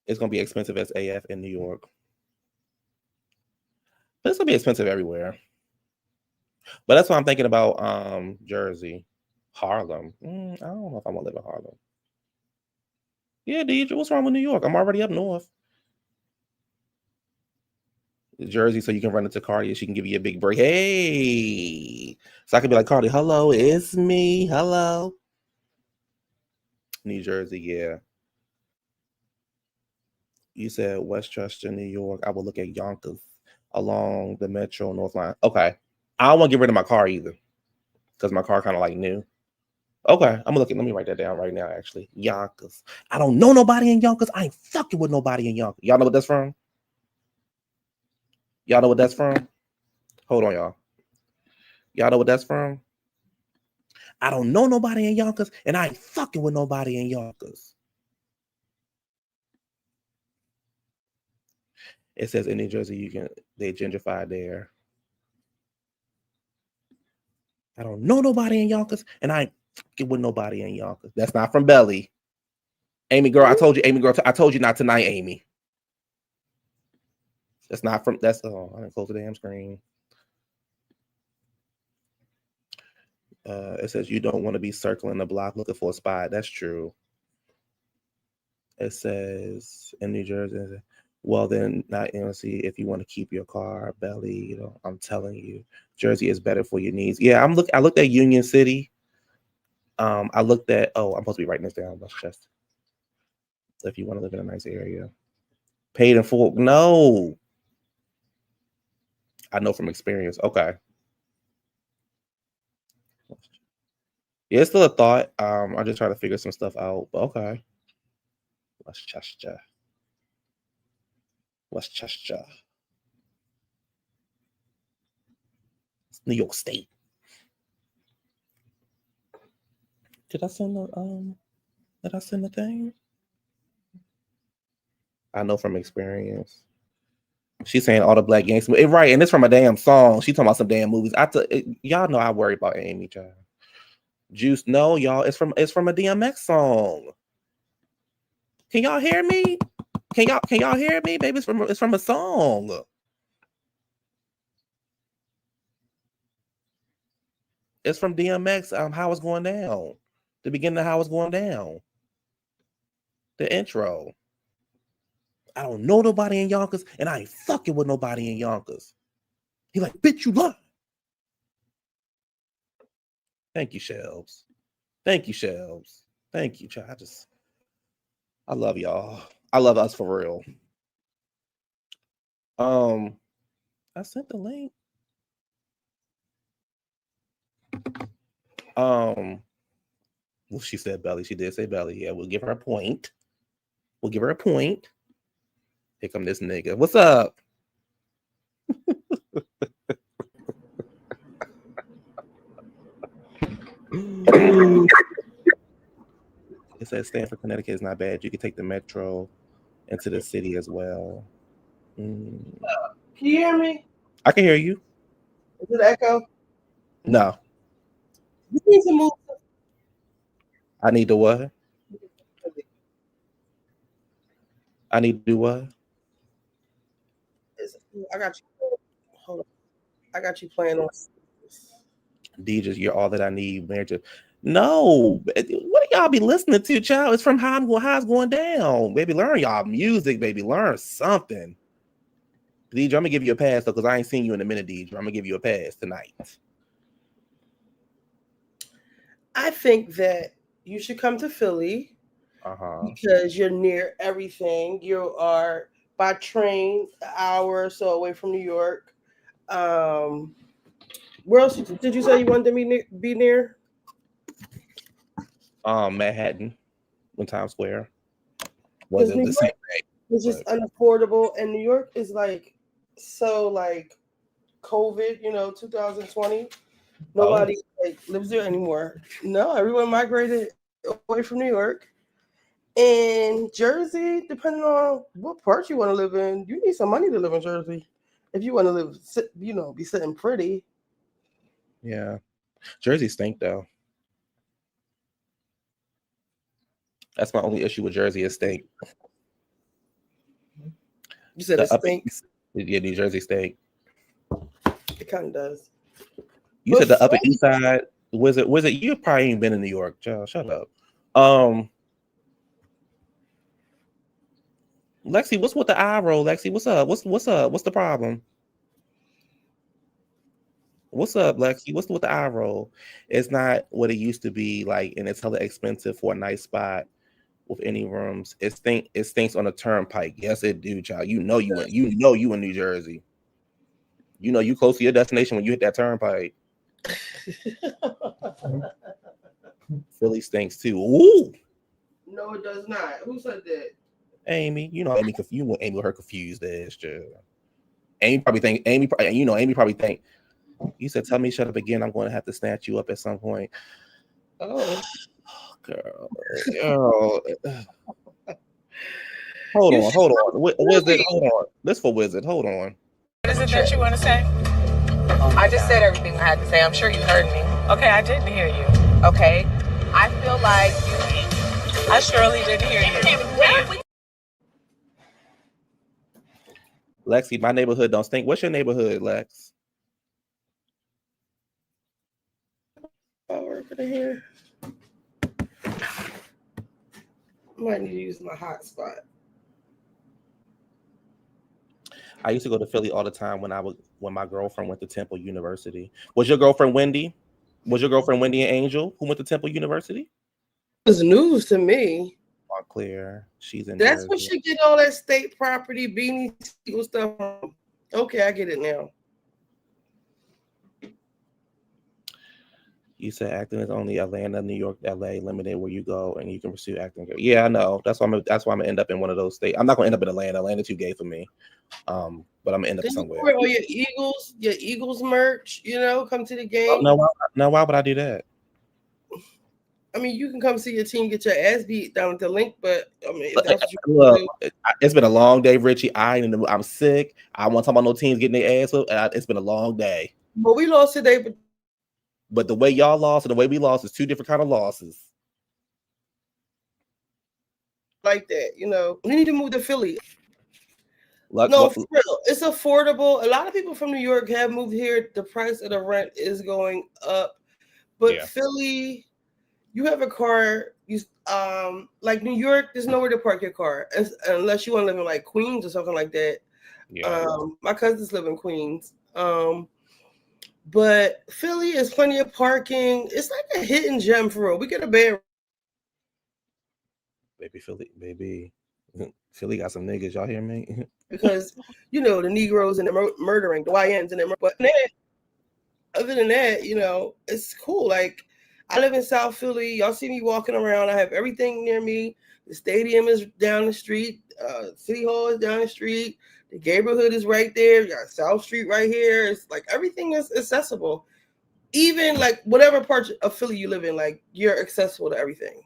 It's gonna be expensive as AF in New York. But it's gonna be expensive everywhere. But that's what I'm thinking about. Jersey, Harlem. I don't know if I want to live in Harlem. Yeah, Deidre, what's wrong with New York? I'm already up north. Jersey, so you can run into Cardi and she can give you a big break. Hey, so I can be like, Cardi, hello, it's me. Hello. New Jersey, yeah. You said Westchester, New York. I will look at Yonkers along the Metro North Line. Okay. I don't want to get rid of my car either because my car kind of like new. Okay. I'm going to look at, let me write that down right now, actually. Yonkers. I don't know nobody in Yonkers. I ain't fucking with nobody in Yonkers. Y'all know what that's from? Y'all know what that's from? Hold on, y'all. Y'all know what that's from? I don't know nobody in Yonkers, and I ain't fucking with nobody in Yonkers. It says in New Jersey, they gentrify there. I don't know nobody in Yonkers, and I ain't fucking with nobody in Yonkers. That's not from Belly. Amy, girl, I told you, Amy, girl, I told you not tonight, Amy. That's not from, I didn't close the damn screen. It says you don't want to be circling the block looking for a spot. That's true. It says in New Jersey, well, then not see if you want to keep your car, Belly. I'm telling you, Jersey is better for your needs. Yeah, I looked at Union City. I looked at. Oh, I'm supposed to be writing this down. Let's just. If you want to live in a nice area, paid in full. No, I know from experience. Okay. Yeah, it's still a thought. I'm just trying to figure some stuff out. But okay. Westchester. It's New York State. Did I send the thing? I know from experience. She's saying all the black gangsters. Right, and it's from a damn song. She talking about some damn movies. Y'all know I worry about Amy, child. Juice, no, y'all. It's from a DMX song. Can y'all hear me? Can y'all hear me, baby? It's from a song. It's from DMX. How it's going down. The beginning of how it's going down. The intro. I don't know nobody in Yonkers, and I ain't fucking with nobody in Yonkers. He like, bitch, you lie. Thank you, Shelves. Thank you, Shelves. Thank you, child. I love y'all. I love us for real. I sent the link. Well, she said Belly. She did say Belly. Yeah, we'll give her a point. Here come this nigga. What's up? It says Stamford, Connecticut is not bad. You can take the metro into the city as well. Can you hear me? I can hear you. Is it echo? No. You need to move. I need to what? I need to do what? I got you. Hold on. I got you playing on. DJ, you're all that I need, man. No, what do y'all be listening to, child? It's from how it's going down. Baby, learn y'all music, baby. Learn something. DJ, I'm gonna give you a pass though, because I ain't seen you in a minute, DJ. I'm gonna give you a pass tonight. I think that you should come to Philly because you're near everything. You are by train an hour or so away from New York. Where else did you say you wanted to be near? Manhattan, in Times Square. Because New York is just unaffordable, and New York is like so like COVID, 2020. Nobody lives there anymore. No, everyone migrated away from New York. And Jersey, depending on what part you want to live in, you need some money to live in Jersey. If you want to live, be sitting pretty. Yeah. Jersey stink though. That's my only issue with Jersey is stink. You said it stinks? Yeah, New Jersey stink. It kind of does. You said the Upper East Side. Was it? You probably ain't been in New York, child. Shut up. Lexi, what's with the eye roll? Lexi, what's up? What's up? What's the problem? What's up, Lexi? What's with the eye roll? It's not what it used to be like, and it's hella expensive for a nice spot with any rooms. It stinks on a turnpike. Yes, it do, child. You know you in New Jersey. You know you close to your destination when you hit that turnpike. Philly stinks too. Ooh. No, it does not. Who said that? Amy. You know Amy. You want Amy with her confused ass, child. Amy probably think. You said, "Tell me, shut up again. I'm going to have to snatch you up at some point." Oh, girl. Hold on. Wizard, hold on. This for Wizard. Hold on. What is it that you want to say? I just said everything I had to say. I'm sure you heard me. Okay, I didn't hear you. Okay. I feel like I surely didn't hear you. Lexi, my neighborhood don't stink. What's your neighborhood, Lex? Over here. I might need to use my hotspot. I used to go to Philly all the time when my girlfriend went to Temple University. Was your girlfriend Wendy? Was your girlfriend Wendy and Angel who went to Temple University? It was news to me. Clear. She's in. That's Jersey. what she get all that state property beanie stuff from. Okay, I get it now. You said acting is only Atlanta, New York, LA limited where you go and you can pursue acting. Yeah, I know. That's why I'm gonna end up in one of those states. I'm not gonna end up in Atlanta. Atlanta too gay for me. But I'm gonna end up somewhere. You wear all your Eagles merch, come to the game. No, why would I do that? I mean, you can come see your team get your ass beat down at the link, but I mean, that's what you look, do. It's been a long day, Richie. I'm sick. I want to talk about no teams getting their ass up. It's been a long day. But we lost today. But the way y'all lost and the way we lost is two different kind of losses. Like that, we need to move to Philly. For real, it's affordable. A lot of people from New York have moved here. The price of the rent is going up, but Philly, you have a car. Like New York, there's nowhere to park your car unless you want to live in like Queens or something like that. Yeah. My cousins live in Queens. But Philly is plenty of parking. It's like a hidden gem for real. We get a bad. Philly got some niggas. Y'all hear me? Because the Negroes and the murdering, the YNs and the. But other than that, it's cool. Like I live in South Philly. Y'all see me walking around. I have everything near me. The stadium is down the street. City Hall is down the street. The neighborhood is right there. You got South Street right here. It's like everything is accessible. Even like whatever part of Philly you live in, like you're accessible to everything.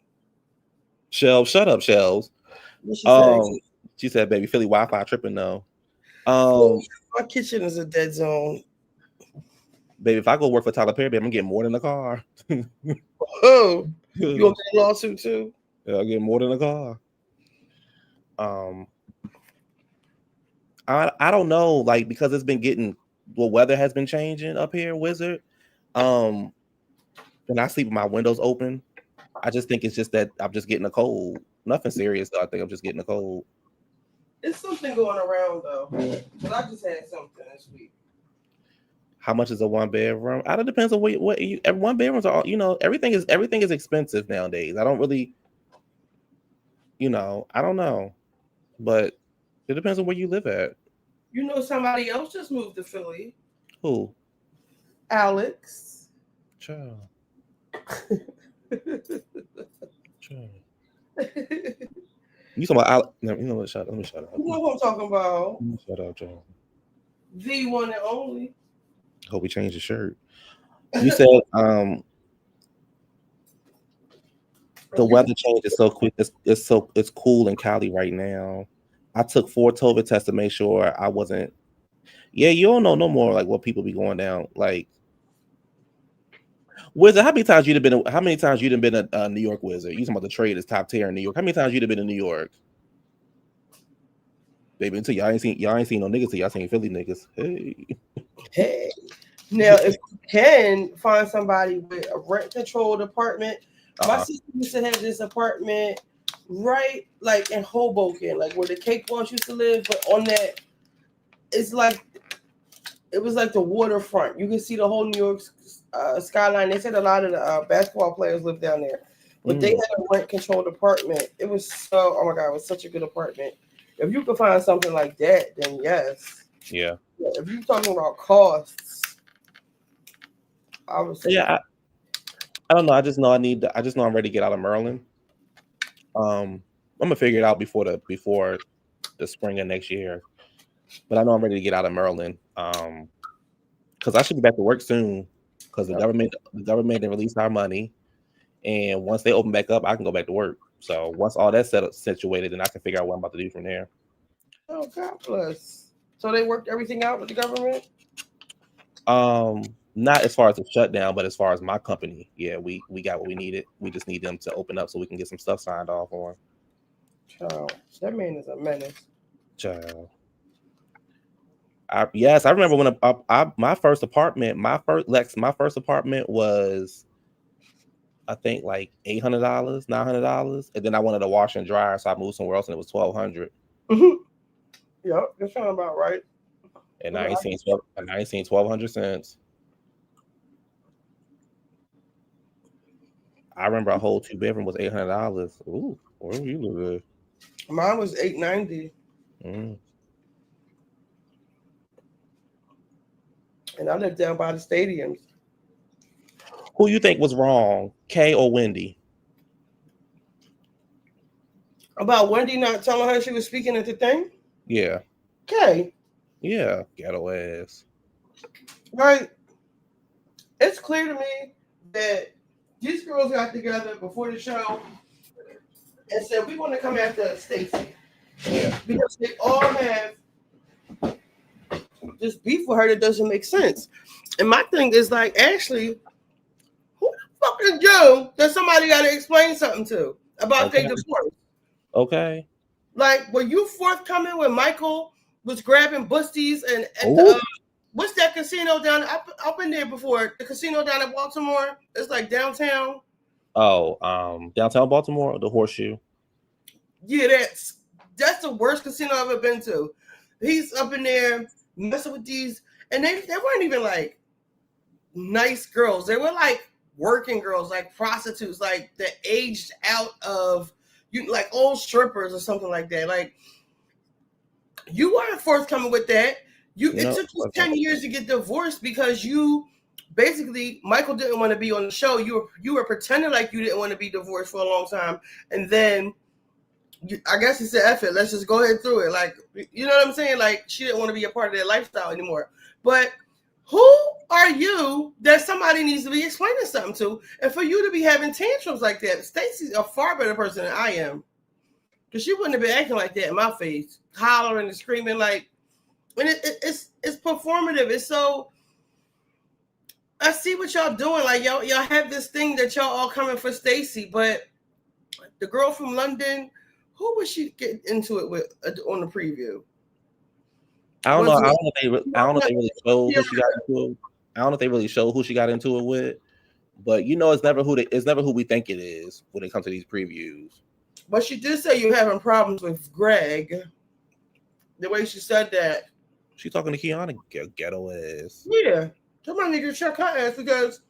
Shells, shut up, Shells. What she said? She said, "Baby, Philly Wi-Fi tripping though." My kitchen is a dead zone. Baby, if I go work for Tyler Perry, baby, I'm getting more than a car. Oh, you gonna get a lawsuit too? Yeah, I'll get more than a car. I don't know, like, because it's been getting, weather has been changing up here, Wizard. When I sleep with my windows open, I just think it's just that I'm just getting a cold. Nothing serious though. I think I'm just getting a cold. It's something going around though. But I just had something this week. How much is a 1-bedroom? It depends on what you. 1-bedrooms are all, everything is expensive nowadays. I don't really, I don't know, but it depends on where you live at. You know, somebody else just moved to Philly. Who? Alex. Child. You talking about Alex? No, you know what? Let me shut up. You know who I'm talking about? Shut up, Joe. The one and only. Hope he changed his shirt. You said the weather change is so quick. It's cool in Cali right now. I took 4 COVID tests to make sure I wasn't. Yeah, you don't know no more like what people be going down. Like, Wizard, how many times you'd been a New York Wizard? You talking about the trade is top tier in New York. How many times you'd have been in New York? Baby, until y'all ain't seen no niggas till y'all seen Philly niggas. Hey. Now, if you can find somebody with a rent-controlled apartment, my sister used to have this apartment right like in Hoboken, like where the Cakewalks used to live, but on that, it was like the waterfront. You can see the whole New York skyline. They said a lot of the basketball players live down there, but they had a rent-controlled apartment. It was oh my God, it was such a good apartment. If you could find something like that, then yes. Yeah. If you're talking about costs, I would say. Yeah, I don't know. I just know I'm ready to get out of Maryland. I'm gonna figure it out before the spring of next year. But I know I'm ready to get out of Maryland. Because I should be back to work soon. Because the government didn't release our money, and once they open back up, I can go back to work. So once all that's situated, then I can figure out what I'm about to do from there. Oh, God bless. So they worked everything out with the government? Not as far as the shutdown, but as far as my company, yeah, we got what we needed. We just need them to open up so we can get some stuff signed off on. Child, that man is a menace. Child. I remember when my first apartment was, I think, like $800, $900, and then I wanted a washer and dryer, so I moved somewhere else and it was $1,200. Yep, that sounds about right. And I ain't seen 1,200 since. I remember a whole 2-bedroom was $800. Ooh, where were you living? Mine was $890. And I lived down by the stadiums. Who you think was wrong, Kay or Wendy? About Wendy not telling her she was speaking at the thing? Yeah. Kay. Yeah, ghetto ass. Right. It's clear to me that these girls got together before the show and said, we want to come after Stacey. Yeah. Because they all have this beef with her that doesn't make sense. And my thing is like, Ashley, who the fucking Joe that somebody got to explain something to about their divorce? Okay. Like, were you forthcoming when Michael was grabbing busties and what's that casino down? I've been there before. The casino down in Baltimore. It's like downtown. Oh, downtown Baltimore, the Horseshoe. Yeah, that's the worst casino I've ever been to. He's up in there messing with these, and they weren't even like nice girls. They were like working girls, like prostitutes, like the aged out of like old strippers or something like that. Like, you weren't forthcoming with that. It took you 10 years to get divorced because Michael didn't want to be on the show. You were pretending like you didn't want to be divorced for a long time, and then I guess he said, "F it, let's just go ahead through it." Like, you know what I'm saying? Like, she didn't want to be a part of their lifestyle anymore. But Who are you that somebody needs to be explaining something to? And for you to be having tantrums like that, Stacey's a far better person than I am. Because she wouldn't have been acting like that in my face, hollering and screaming like, and it's performative. It's so, I see what y'all doing. Like y'all have this thing that y'all all coming for Stacey, but the girl from London, who was she get into it with on the preview? I don't know. I don't know if they really showed who she got into it. I don't know if they really showed who she got into it with. But you know, it's never who we think it is when it comes to these previews. But she did say you're having problems with Greg. The way she said that. She talking to Keiarna, ghetto ass. Yeah. Somebody need to check her ass because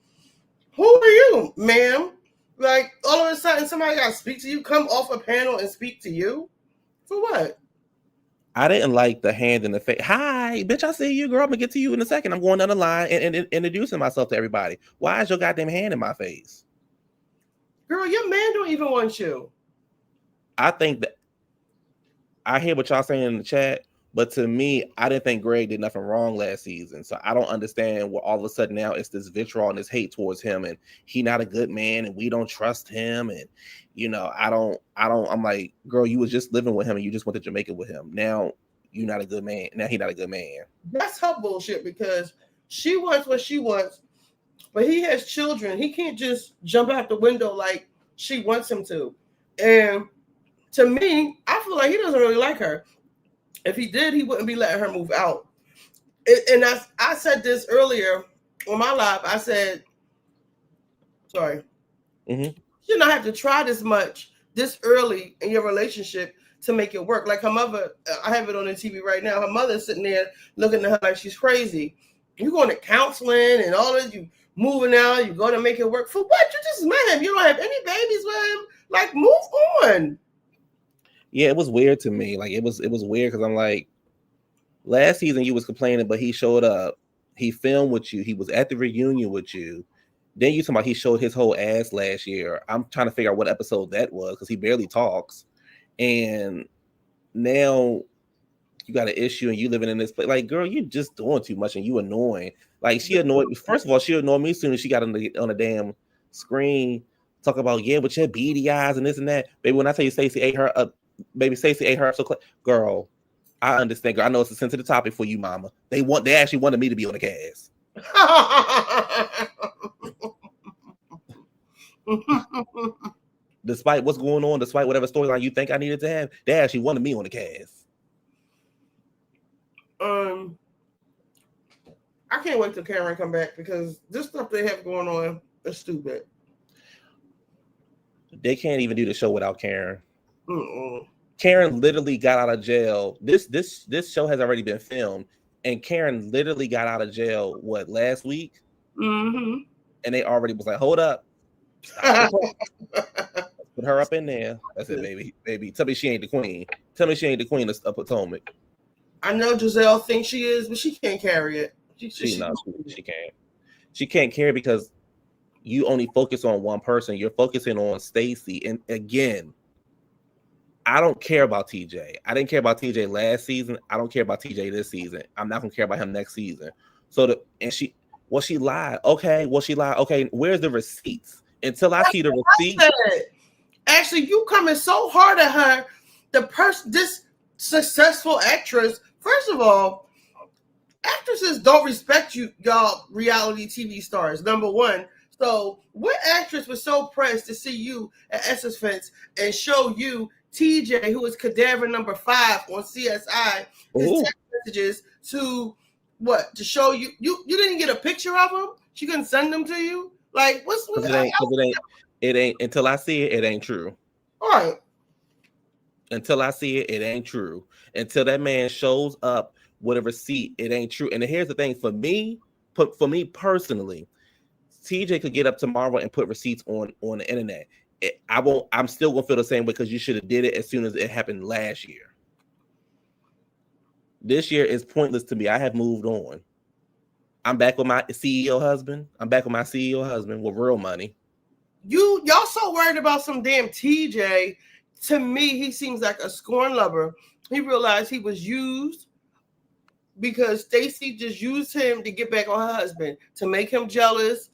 who are you, ma'am? Like all of a sudden somebody got to speak to you, come off a panel and speak to you? For what? I didn't like the hand in the face. Hi, bitch, I see you, girl. I'm going to get to you in a second. I'm going down the line and introducing myself to everybody. Why is your goddamn hand in my face? Girl, your man don't even want you. I think that I hear what y'all saying in the chat, but to me, I didn't think Greg did nothing wrong last season. So I don't understand what all of a sudden now it's this vitriol and this hate towards him, and he not a good man, and we don't trust him. And you know, I'm like, girl, you was just living with him and you just went to Jamaica with him. Now you're not a good man. Now he's not a good man. That's her bullshit because she wants what she wants, but he has children. He can't just jump out the window like she wants him to. And to me, I feel like he doesn't really like her. If he did, he wouldn't be letting her move out. And I said this earlier on my live. I said, sorry, you should not have to try this much this early in your relationship to make it work. Like her mother, I have it on the TV right now. Her mother's sitting there looking at her like she's crazy. You going to counseling and all this, you moving out, you go to make it work. For what? You just met him. You don't have any babies with him. Like, move on. Yeah, it was weird to me. Like it was weird because I'm like, last season you was complaining, but he showed up. He filmed with you. He was at the reunion with you. Then you talking about he showed his whole ass last year. I'm trying to figure out what episode that was because he barely talks. And now you got an issue and you living in this place. Like, girl, you just doing too much and you annoying. Like she annoyed. First of all, she annoyed me as soon as she got on the damn screen talking about with your beady eyes and this and that. Baby, when I tell you Stacey ate her up. Baby Stacey ate her up so girl, I understand. Girl, I know it's a sensitive topic for you, mama. They actually wanted me to be on the cast. Despite what's going on, despite whatever storyline you think I needed to have, they actually wanted me on the cast. I can't wait till Karen come back because this stuff they have going on is stupid. They can't even do the show without Karen. Karen literally got out of jail. This show has already been filmed, and Karen literally got out of jail last week? And they already was like, hold up, put her up in there. That's it, baby. Tell me she ain't the queen. Tell me she ain't the queen of Potomac. I know Gizelle thinks she is, but she can't carry it. She can't. She can't carry because you only focus on one person. You're focusing on Stacey, and again. I don't care about TJ. I didn't care about TJ last season. I don't care about TJ this season. I'm not gonna care about him next season. She lied. Okay, she lied. Okay, where's the receipts? Until I see the receipts. Actually, you coming so hard at her. This successful actress. First of all, actresses don't respect y'all reality TV stars. Number one. So, what actress was so pressed to see you at Essence Fence and show you TJ, who is cadaver number 5 on CSI, his text messages to show you? You didn't get a picture of him? She couldn't send them to you? Like, what's it ain't until I see it, it ain't true. All right. Until I see it, it ain't true. Until that man shows up with a receipt, it ain't true. And here's the thing for me personally, TJ could get up tomorrow and put receipts on the internet. I'm still gonna feel the same way because you should have did it as soon as it happened last year. This year is pointless to me. I have moved on. I'm back with my CEO husband. With real money. Y'all so worried about some damn TJ. To me, he seems like a scorn lover. He realized he was used because Stacey just used him to get back on her husband, to make him jealous.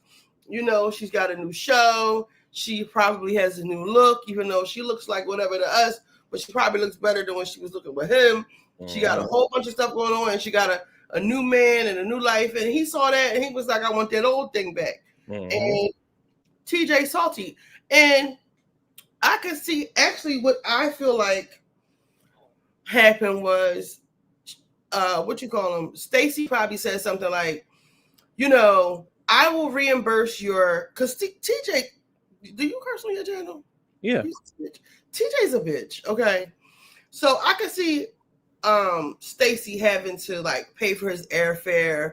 You know, she's got a new show. She probably has a new look, even though she looks like whatever to us, but she probably looks better than when she was looking with him. She got a whole bunch of stuff going on, and she got a new man and a new life. And he saw that, and he was like, I want that old thing back. And TJ salty. And I could see actually what I feel like happened was, Stacey probably said something like, you know, I will reimburse your, because TJ, do you curse on your channel? Yeah. TJ's a bitch, okay? So I could see Stacey having to like pay for his airfare,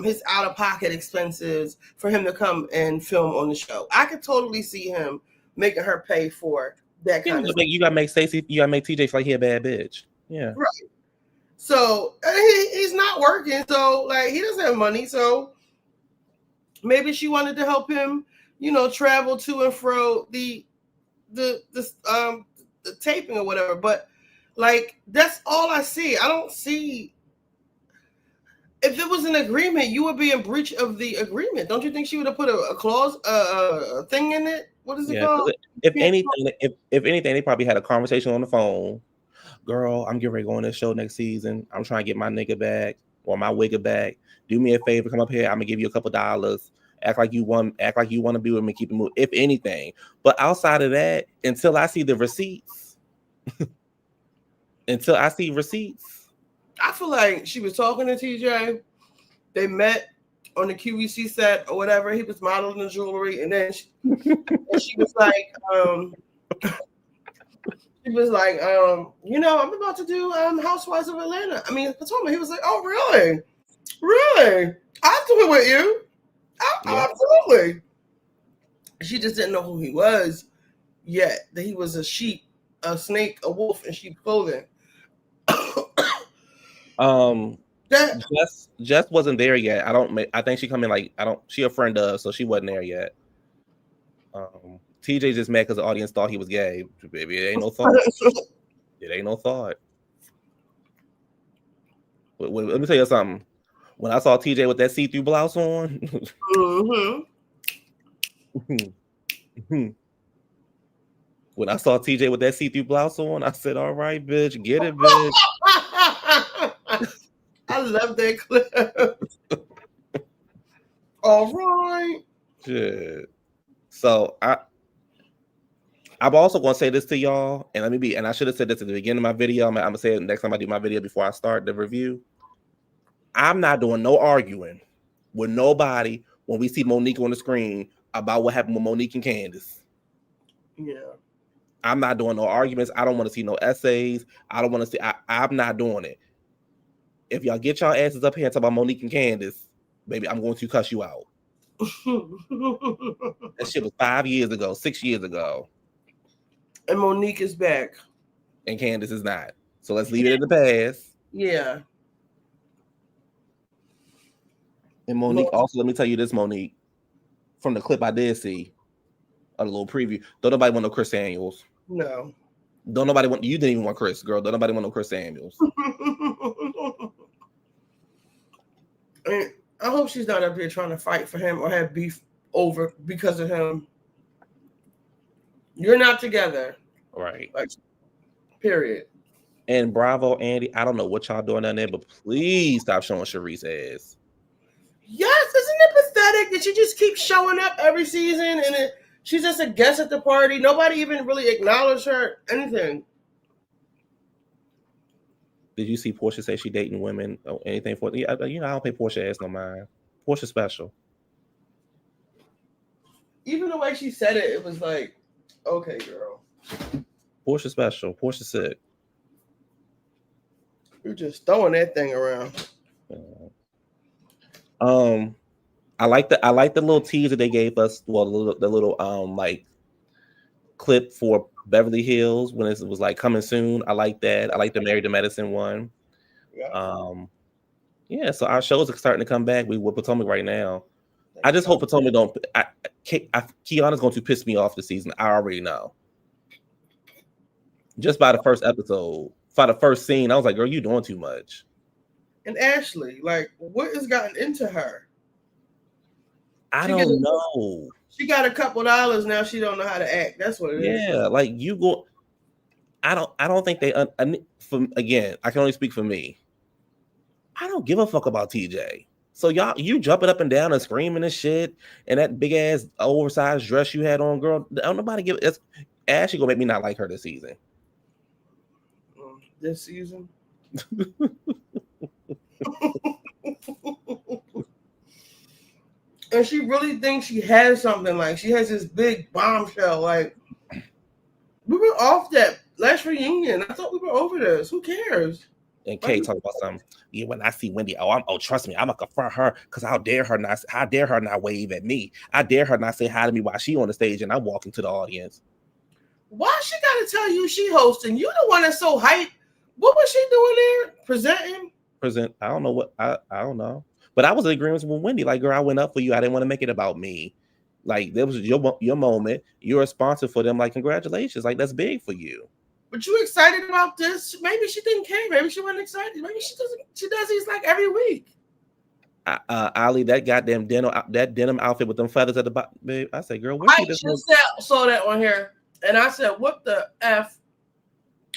his out-of-pocket expenses for him to come and film on the show. I could totally see him making her pay for that kind of stuff. You gotta make Stacey, you gotta make TJ feel like he a bad bitch. Yeah. Right. So he's not working, so like he doesn't have money. So maybe she wanted to help him, you know, travel to and fro the taping or whatever. But like that's all I see. I don't see. If it was an agreement, you would be in breach of the agreement. Don't you think she would have put a clause, a thing in it? What is it called? If anything, they probably had a conversation on the phone. Girl, I'm getting ready to go on this show next season. I'm trying to get my nigga back or my wigger back. Do me a favor, come up here. I'm gonna give you a couple dollars. Act like you want to be with me. Keep it moving. If anything, but outside of that, until I see the receipts, I feel like she was talking to TJ. They met on the QVC set or whatever. He was modeling the jewelry, and then she was like, you know, I'm about to do Housewives of Atlanta. I mean, Potomac. He was like, oh, really? Really? I'll do it with you. Absolutely. She just didn't know who he was yet. That he was a sheep, a snake, a wolf in sheep clothing. Jess wasn't there yet. I think she come in she a friend of, so she wasn't there yet. TJ just mad because the audience thought he was gay. Baby, it ain't no thought. It ain't no thought. But let me tell you something. When I saw TJ with that see-through blouse on, when I saw TJ with that see-through blouse on, I said, all right, bitch, get it, bitch. I love that clip. All right. Shit. So I'm also gonna say this to y'all, and I should have said this at the beginning of my video. I'm gonna say it next time I do my video before I start the review. I'm not doing no arguing with nobody when we see Monique on the screen about what happened with Monique and Candace. Yeah. I'm not doing no arguments. I don't want to see no essays. I don't want to see. I'm not doing it. If y'all get y'all asses up here and talk about Monique and Candace, baby, I'm going to cuss you out. That shit was 5 years ago, 6 years ago. And Monique is back. And Candace is not. So let's leave it in the past. Yeah. And Monique, also, let me tell you this, Monique, from the clip I did see, a little preview, don't nobody want no Chris Samuels. No. Don't nobody want, you didn't even want Chris, girl. Don't nobody want no Chris Samuels. And I hope she's not up here trying to fight for him or have beef over because of him. You're not together. Right. Like, period. And bravo, Andy. I don't know what y'all doing down there, but please stop showing Sharice's ass. Yes, isn't it pathetic that she just keeps showing up every season and she's just a guest at the party? Nobody even really acknowledged her, anything. Did you see Portia say she dating women or anything for? Yeah, you know, I don't pay Portia ass no mind. Portia special. Even the way she said it, it was like, okay, girl. Portia special. Portia sick. You're just throwing that thing around. I like the little teaser they gave us. Well, the little like clip for Beverly Hills when it was like coming soon. I like that. I like the Married to Medicine one. Yeah. Yeah. So our shows are starting to come back. We with Potomac right now. I just hope Potomac don't. Keiarna's going to piss me off this season. I already know. Just by the first episode, by the first scene, I was like, "Girl, you doing too much." and Ashley? Like, what has gotten into her? I don't know. She got a couple dollars now. She don't know how to act. That's what it is. Yeah, like you go. I don't think they. Again, I can only speak for me. I don't give a fuck about TJ. So you jumping up and down and screaming and shit, and that big ass oversized dress you had on, girl. Don't nobody give it. Ashley gonna make me not like her this season. This season. And she really thinks she has something. Like she has this big bombshell. Like we were off that last reunion. I thought we were over this. Who cares? And Kay talk about something. Yeah, when I see Wendy, trust me, I'm gonna confront her because how dare her not wave at me? I dare her not say hi to me while she on the stage and I'm walking to the audience. Why she gotta tell you she hosting? You the one that's so hyped. What was she doing there? Presenting? I don't know what I don't know. But I was in agreement with Wendy. Like, girl, I went up for you. I didn't want to make it about me. Like, there was your moment. You're a sponsor for them. Like, congratulations. Like, that's big for you. But you excited about this? Maybe she didn't care. Maybe she wasn't excited. Maybe she doesn't. She does these like every week. Ali, that goddamn denim outfit with them feathers at the bottom, babe. I said, girl, I just saw that on here, and I said, "What the f?"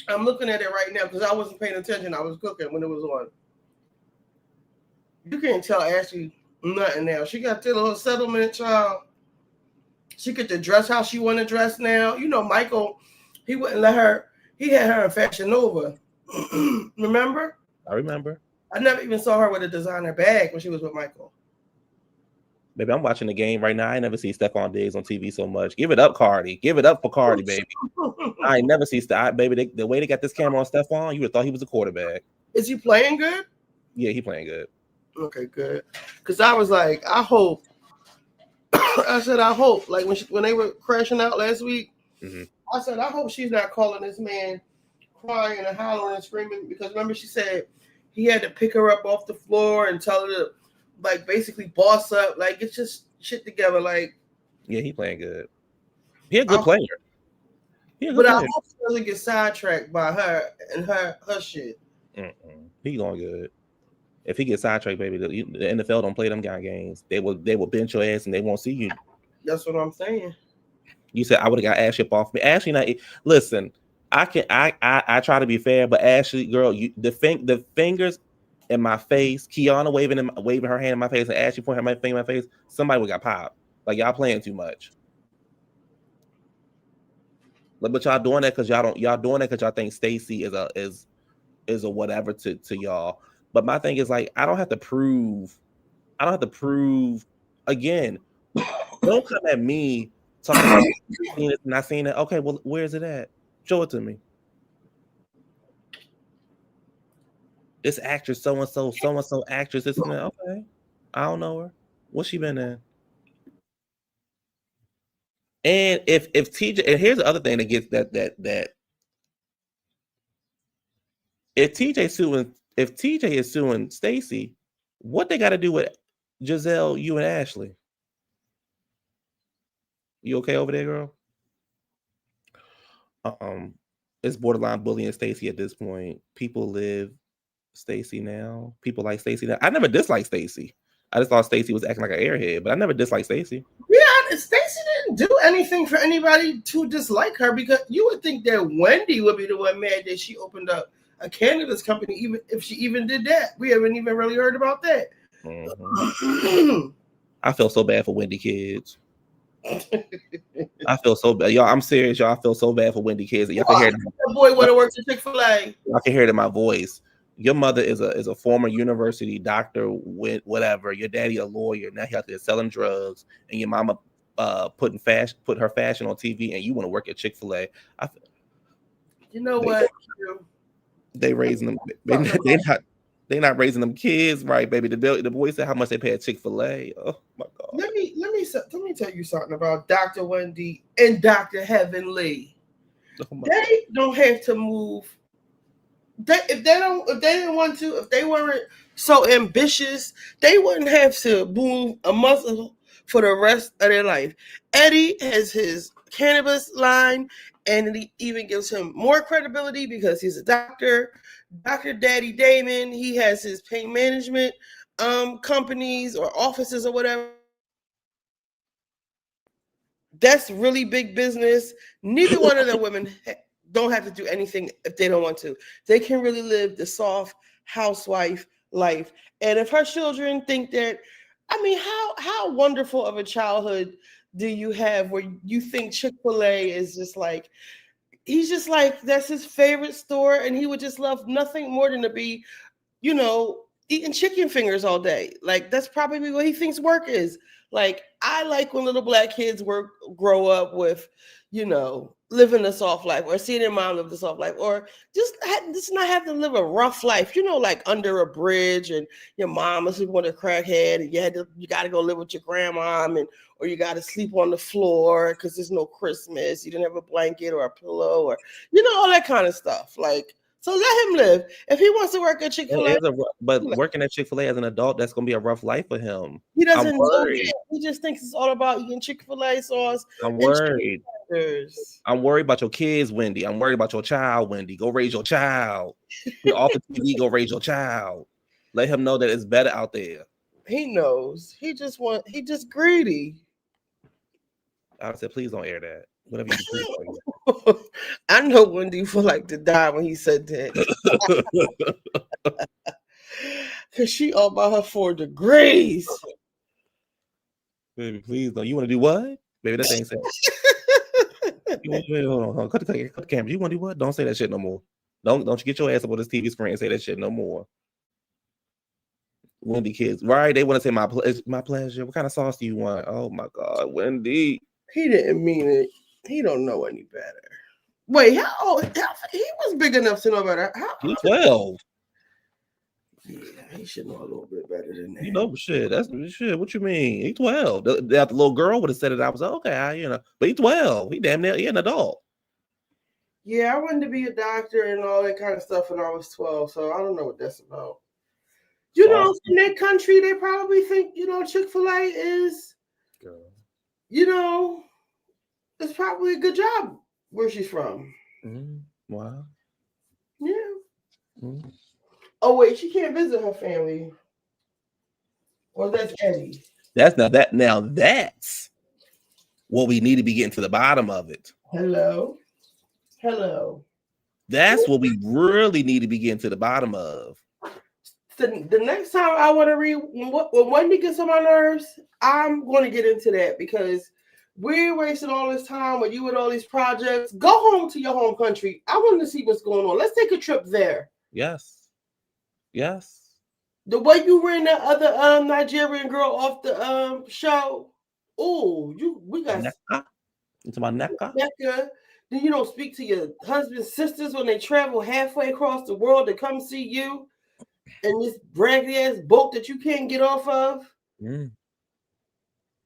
I'm looking at it right now because I wasn't paying attention. I was cooking when it was on. You can't tell Ashley nothing now. She got that little settlement, child. She get to dress how she want to dress now. You know, Michael, he wouldn't let her. He had her in Fashion Nova. Remember? I remember. I never even saw her with a designer bag when she was with Michael. Baby, I'm watching the game right now. I never see Stephon Diggs on TV so much. Give it up, Cardi. Give it up for Cardi, baby. I ain't never see baby. The way they got this camera on Stephon, you would have thought he was a quarterback. Is he playing good? Yeah, he playing good. Okay, good. Because I was like, I hope. I said, I hope. Like when they were crashing out last week, I said, I hope she's not calling this man crying and hollering and screaming. Because remember, she said he had to pick her up off the floor and tell her to, like, basically boss up. Like, it's just shit together. Like, yeah, he playing good. He a good player. I hope he doesn't get sidetracked by her and her shit. He going good. If he gets sidetracked, baby, the NFL don't play them kind of games. They will bench your ass and they won't see you. That's what I'm saying. You said I would have got Ashley up off me. Ashley, listen. I try to be fair, but Ashley, girl, the fingers in my face, Keiarna waving her hand in my face, and Ashley pointing her finger in my face. Somebody would got popped. Like, y'all playing too much. But y'all doing that because y'all think Stacey is a whatever to y'all. But my thing is, like, I don't have to prove again. Don't come at me talking about seeing it, not seeing it. Okay, well, where is it at? Show it to me. This actress, so and so actress. This and that. Okay, I don't know her. What's she been in? And if TJ, and here's the other thing that gets that if TJ is suing Stacey, what they got to do with Gizelle, you and Ashley? You okay over there, girl? It's borderline bullying Stacey at this point. People live Stacey now. People like Stacey now. I never disliked Stacey. I just thought Stacey was acting like an airhead, but I never disliked Stacey. Yeah, Stacey didn't do anything for anybody to dislike her, because you would think that Wendy would be the one mad that she opened up a cannabis company, even if she even did that. We haven't even really heard about that. I feel so bad for Wendy kids. I feel so bad, y'all. I'm serious, y'all. I feel so bad for Wendy kids. Y'all can hear it. That boy want to work at Chick-fil-A. I can hear it in my voice. Your mother is a former university doctor, whatever. Your daddy a lawyer. Now he out there selling drugs, and your mama put her fashion on TV, and you want to work at Chick-fil-A. You know what? They raising them. They not raising them kids right, baby. The boy said how much they pay at Chick-fil-A. Oh my God. Let me tell you something about Dr. Wendy and Dr. Heavenly. They don't have to move. If they weren't so ambitious, they wouldn't have to move a muscle for the rest of their life. Eddie has his cannabis line, and it even gives him more credibility because he's a doctor. Dr. Daddy Damon, he has his pain management companies or offices or whatever. That's really big business. Neither one of the women don't have to do anything if they don't want to. They can really live the soft housewife life. And if her children think that, I mean, how wonderful of a childhood do you have where you think Chick-fil-A is just like, he's just like, that's his favorite store, and he would just love nothing more than to be, you know, eating chicken fingers all day. Like, that's probably what he thinks work is. Like, I like when little black kids grow up with, you know, living a soft life, or seeing their mom live the soft life, or just not have to live a rough life, you know, like under a bridge and your mom was sleeping with a crackhead and you got to go live with your grandma, or you got to sleep on the floor because there's no Christmas. You didn't have a blanket or a pillow, or, you know, all that kind of stuff. Like, so let him live. If he wants to work at Chick-fil-A, but working at Chick-fil-A as an adult, that's gonna be a rough life for him. he doesn't know it. He just thinks it's all about eating Chick-fil-A sauce. I'm worried. I'm worried about your kids, Wendy. I'm worried about your child, Wendy. Go raise your child. Get off the TV, go raise your child. Let him know that it's better out there. He knows. He just greedy. I said, please don't air that. Whatever you do. I know Wendy would like to die when he said that. Because she all about her 4 degrees. Baby, please don't. You want to do what? Baby, that ain't said. Hold on. Cut the camera. You want to do what? Don't say that shit no more. Don't you get your ass up on this TV screen and say that shit no more. Wendy kids, right? They want to say my pleasure. What kind of sauce do you want? Oh my God, Wendy. He didn't mean it. He don't know any better. Wait, how old? He was big enough to know better. He's 12. Yeah, he should know a little bit better than that. You know, shit. That's shit. What you mean? He's 12. The little girl would have said it. I was like, okay, but he's 12. He damn near an adult. Yeah, I wanted to be a doctor and all that kind of stuff when I was 12. So I don't know what that's about. You know, in that country, they probably think, you know, Chick-fil-A is, you know, it's probably a good job where she's from. Mm-hmm. Wow. Yeah. Mm-hmm. Oh, wait, she can't visit her family. Or that's Eddie. That's what we need to be getting to the bottom of it. Hello. That's what we really need to be getting to the bottom of. The next time I want to read, when Wendy gets on my nerves, I'm going to get into that because we're wasting all this time with you with all these projects. Go home to your home country. I want to see what's going on. Let's take a trip there. Yes. The way you ran that other Nigerian girl off the show. Oh, we got into my Necca. Then you don't speak to your husband's sisters when they travel halfway across the world to come see you. And this raggedy ass boat that you can't get off of. Mm.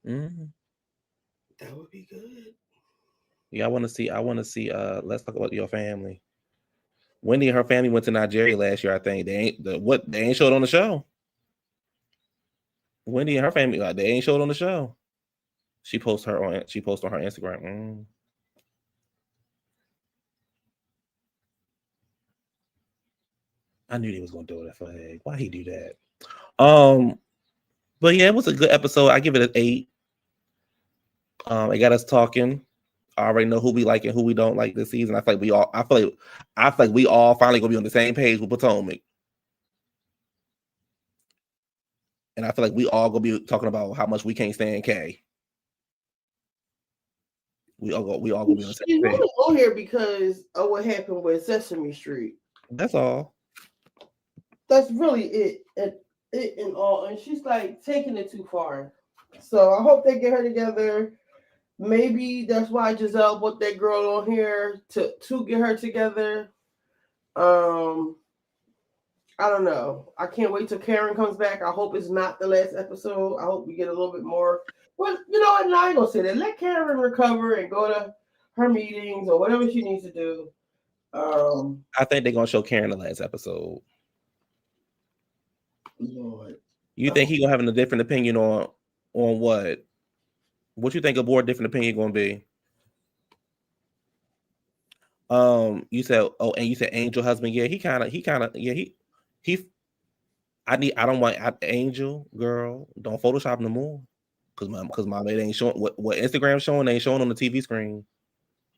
Mm. That would be good. Yeah, I want to see. Let's talk about your family. Wendy and her family went to Nigeria last year. I think they ain't showed on the show. Wendy and her family, they ain't showed on the show. She posted on her Instagram. Mm. I knew they was gonna do that for Egg. Why he do that? But yeah, it was a good episode. I give it an 8. It got us talking. I already know who we like and who we don't like this season. I feel like we all finally gonna be on the same page with Potomac. And I feel like we all gonna be talking about how much we can't stand Kay. We all gonna be on the same page. On here because of what happened with Sesame Street. That's all. That's really it and all. And she's like taking it too far. So I hope they get her together. Maybe that's why Gizelle put that girl on here to get her together. I don't know. I can't wait till Karen comes back. I hope it's not the last episode. I hope we get a little bit more. Well, you know what? I ain't gonna say that. Let Karen recover and go to her meetings or whatever she needs to do. I think they're gonna show Karen the last episode. Lord. You think he gonna have a different opinion on what? What you think a more different opinion gonna be? You said, and you said Angel husband. Yeah, he kind of, yeah, he. I don't want Angel girl. Don't Photoshop no more, cause mom, it ain't showing what Instagram showing. They ain't showing on the TV screen.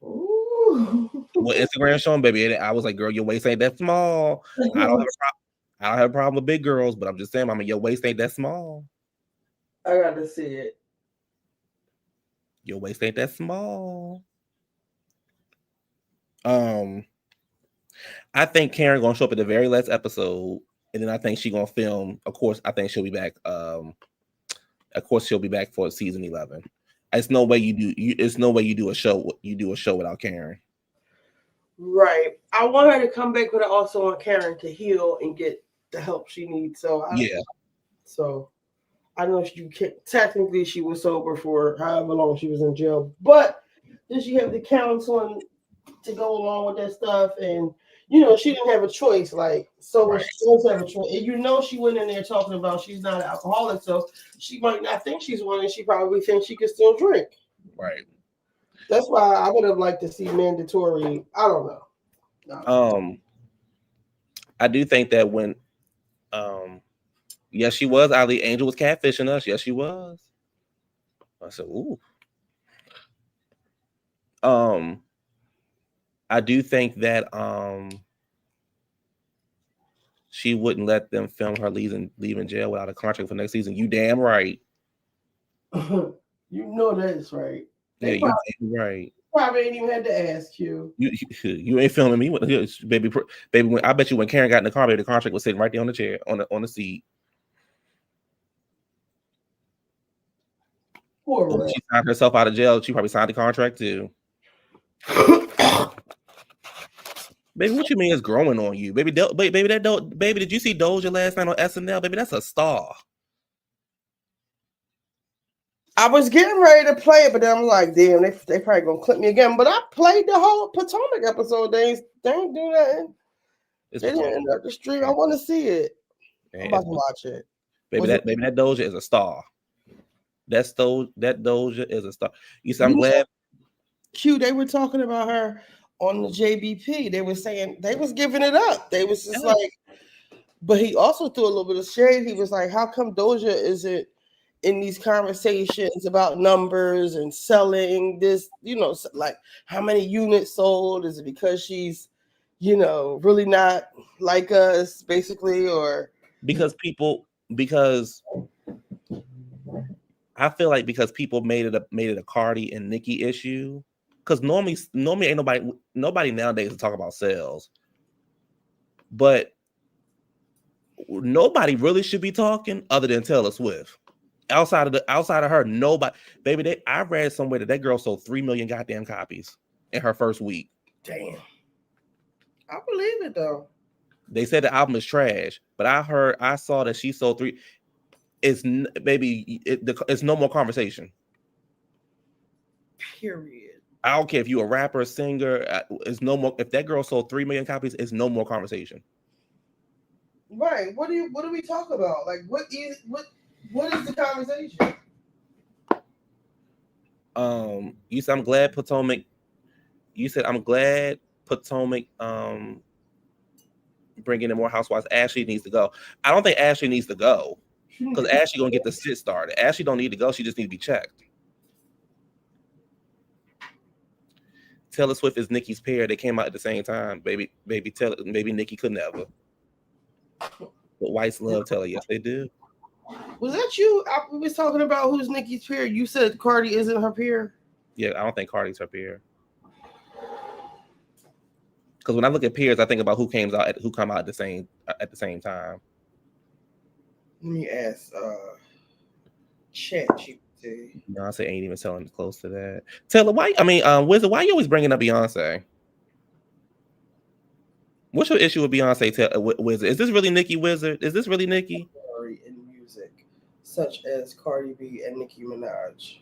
Ooh. What Instagram showing, baby? I was like, girl, your waist ain't that small. I don't have a problem with big girls, but I'm just saying, mama, your waist ain't that small. I gotta see it. Your waist ain't that small. I think Karen gonna show up at the very last episode, and then I think she gonna film. Of course, I think she'll be back. Of course, she'll be back for season 11. It's no way you do. It's no way you do a show. You do a show without Karen. Right. I want her to come back, but I also want Karen to heal and get the help she needs. So I know she technically she was sober for however long she was in jail, but then she have the counseling to go along with that stuff, and she didn't have a choice. Like sober, she does have a choice, and she went in there talking about she's not an alcoholic, so she might not think she's one, and she probably thinks she can still drink. Right. That's why I would have liked to see mandatory. I don't know. No. I do think that when, yes, she was. Ali Angel was catfishing us. Yes, she was. I said, ooh. I do think that she wouldn't let them film her leaving jail without a contract for next season. You damn right. You know that's right. Yeah, you right. Probably ain't even had to ask you. You ain't filming me, baby. When I bet you when Karen got in the car, baby, the contract was sitting right there on the chair, on the seat. Poor when she signed herself out of jail, she probably signed the contract too. Baby, what you mean is growing on you, baby? Baby, did you see Doja last night on SNL? Baby, that's a star. I was getting ready to play it, but then I'm like, damn, they probably gonna clip me again. But I played the whole Potomac episode. They ain't do nothing. They didn't end up the stream. I want to see it. I'm about to watch it. Baby, that Doja is a star. That Doja is a star. You see, I'm glad. Q, they were talking about her on the JBP. They were saying they was giving it up. They was just like, but he also threw a little bit of shade. He was like, how come Doja isn't in these conversations about numbers and selling this, like how many units sold? Is it because she's, really not like us, basically, or because I feel like because people made it a Cardi and Nicki issue. Because normally ain't nobody nowadays to talk about sales, but nobody really should be talking other than Taylor Swift. Outside of her, nobody. Baby, I read somewhere that girl sold 3 million goddamn copies in her first week. Damn, I believe it though. They said the album is trash, but I saw that she sold 3. It's no more conversation. Period. I don't care if you a rapper, a singer. It's no more. If that girl sold 3 million copies, it's no more conversation. Right. What do we talk about? Like, what is the conversation? You said I'm glad Potomac. You said I'm glad Potomac. Bringing in more housewives. Ashley needs to go. I don't think Ashley needs to go because Ashley gonna get the shit started. Ashley don't need to go. She just need to be checked. Taylor Swift is Nicki's pair. They came out at the same time. Baby Nicki could never. But whites love Taylor. Yes, they do. Was that you? We was talking about who's Nicki's peer. You said Cardi isn't her peer. Yeah, I don't think Cardi's her peer. Because when I look at peers, I think about who come out at the same time. Let me ask ChatGPT. Beyonce ain't even selling close to that. Taylor, Wizard, why you always bringing up Beyonce? What's your issue with Beyonce, Wizard? Is this really Nicki, Wizard? Is this really Nicki? In music, such as Cardi B and Nicki Minaj.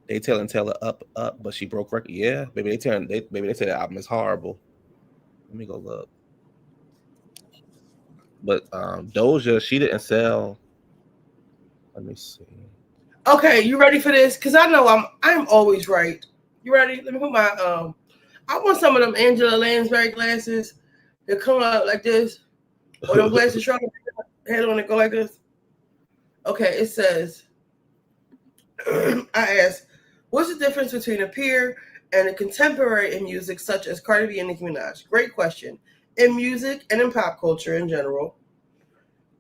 They telling Taylor up, but she broke record. Yeah, they say the album is horrible. Let me go look. But Doja, she didn't sell. Let me see. Okay, you ready for this? Because I know I'm always right. You ready? Let me put my I want some of them Angela Lansbury glasses that come out like this. Or them glasses short head on and go like this. Okay, it says I asked, what's the difference between a peer and a contemporary in music such as Cardi B and Nicki Minaj? Great question. In music and in pop culture in general,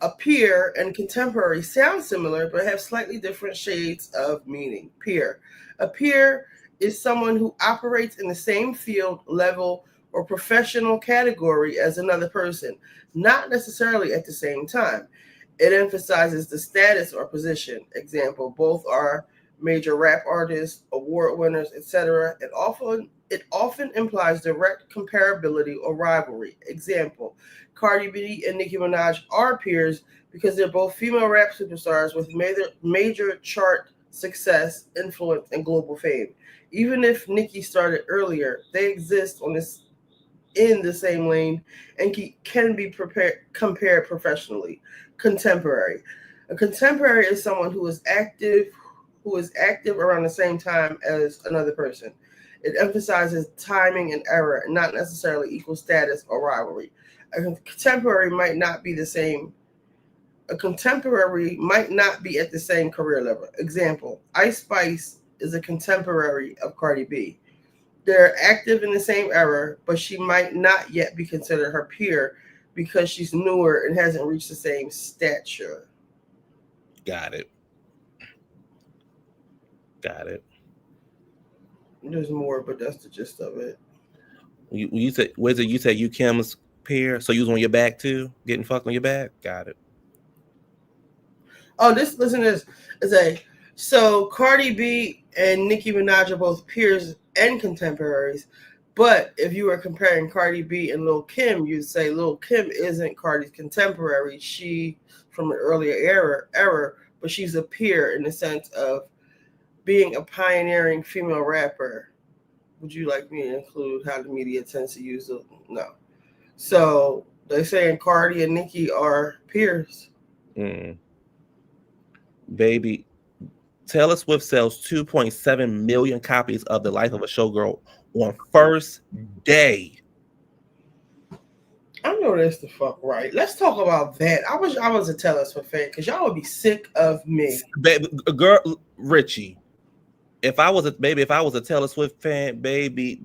a peer and contemporary sound similar but have slightly different shades of meaning. Peer. A peer is someone who operates in the same field, level, or professional category as another person, not necessarily at the same time. It emphasizes the status or position. Example, both are major rap artists, award winners, etc. It often implies direct comparability or rivalry. Example, Cardi B and Nicki Minaj are peers because they're both female rap superstars with major chart success, influence, and global fame. Even if Nicki started earlier, they exist in the same lane and can be compared professionally. Contemporary. A contemporary is someone who is active around the same time as another person. It emphasizes timing and era, and not necessarily equal status or rivalry. A contemporary might not be at the same career level. Example, Ice Spice is a contemporary of Cardi B. They're active in the same era, but she might not yet be considered her peer because she's newer and hasn't reached the same stature. Got it. There's more, but that's the gist of it. You said, you said you Kim's peer, so you was on your back too, getting fucked on your back. Got it. Oh, listen to this. So Cardi B and Nicki Minaj are both peers and contemporaries, but if you were comparing Cardi B and Lil' Kim, you'd say Lil' Kim isn't Cardi's contemporary. She from an earlier era, but she's a peer in the sense of being a pioneering female rapper. Would you like me to include how the media tends to use it? No. So they're saying Cardi and Nicki are peers. Baby, Taylor Swift sells 2.7 million copies of The Life of a Showgirl on first day. I know that's the fuck right. Let's talk about that. I wish I was a Taylor Swift fan because y'all would be sick of me. Baby, girl, Richie, if I was a Taylor Swift fan, baby,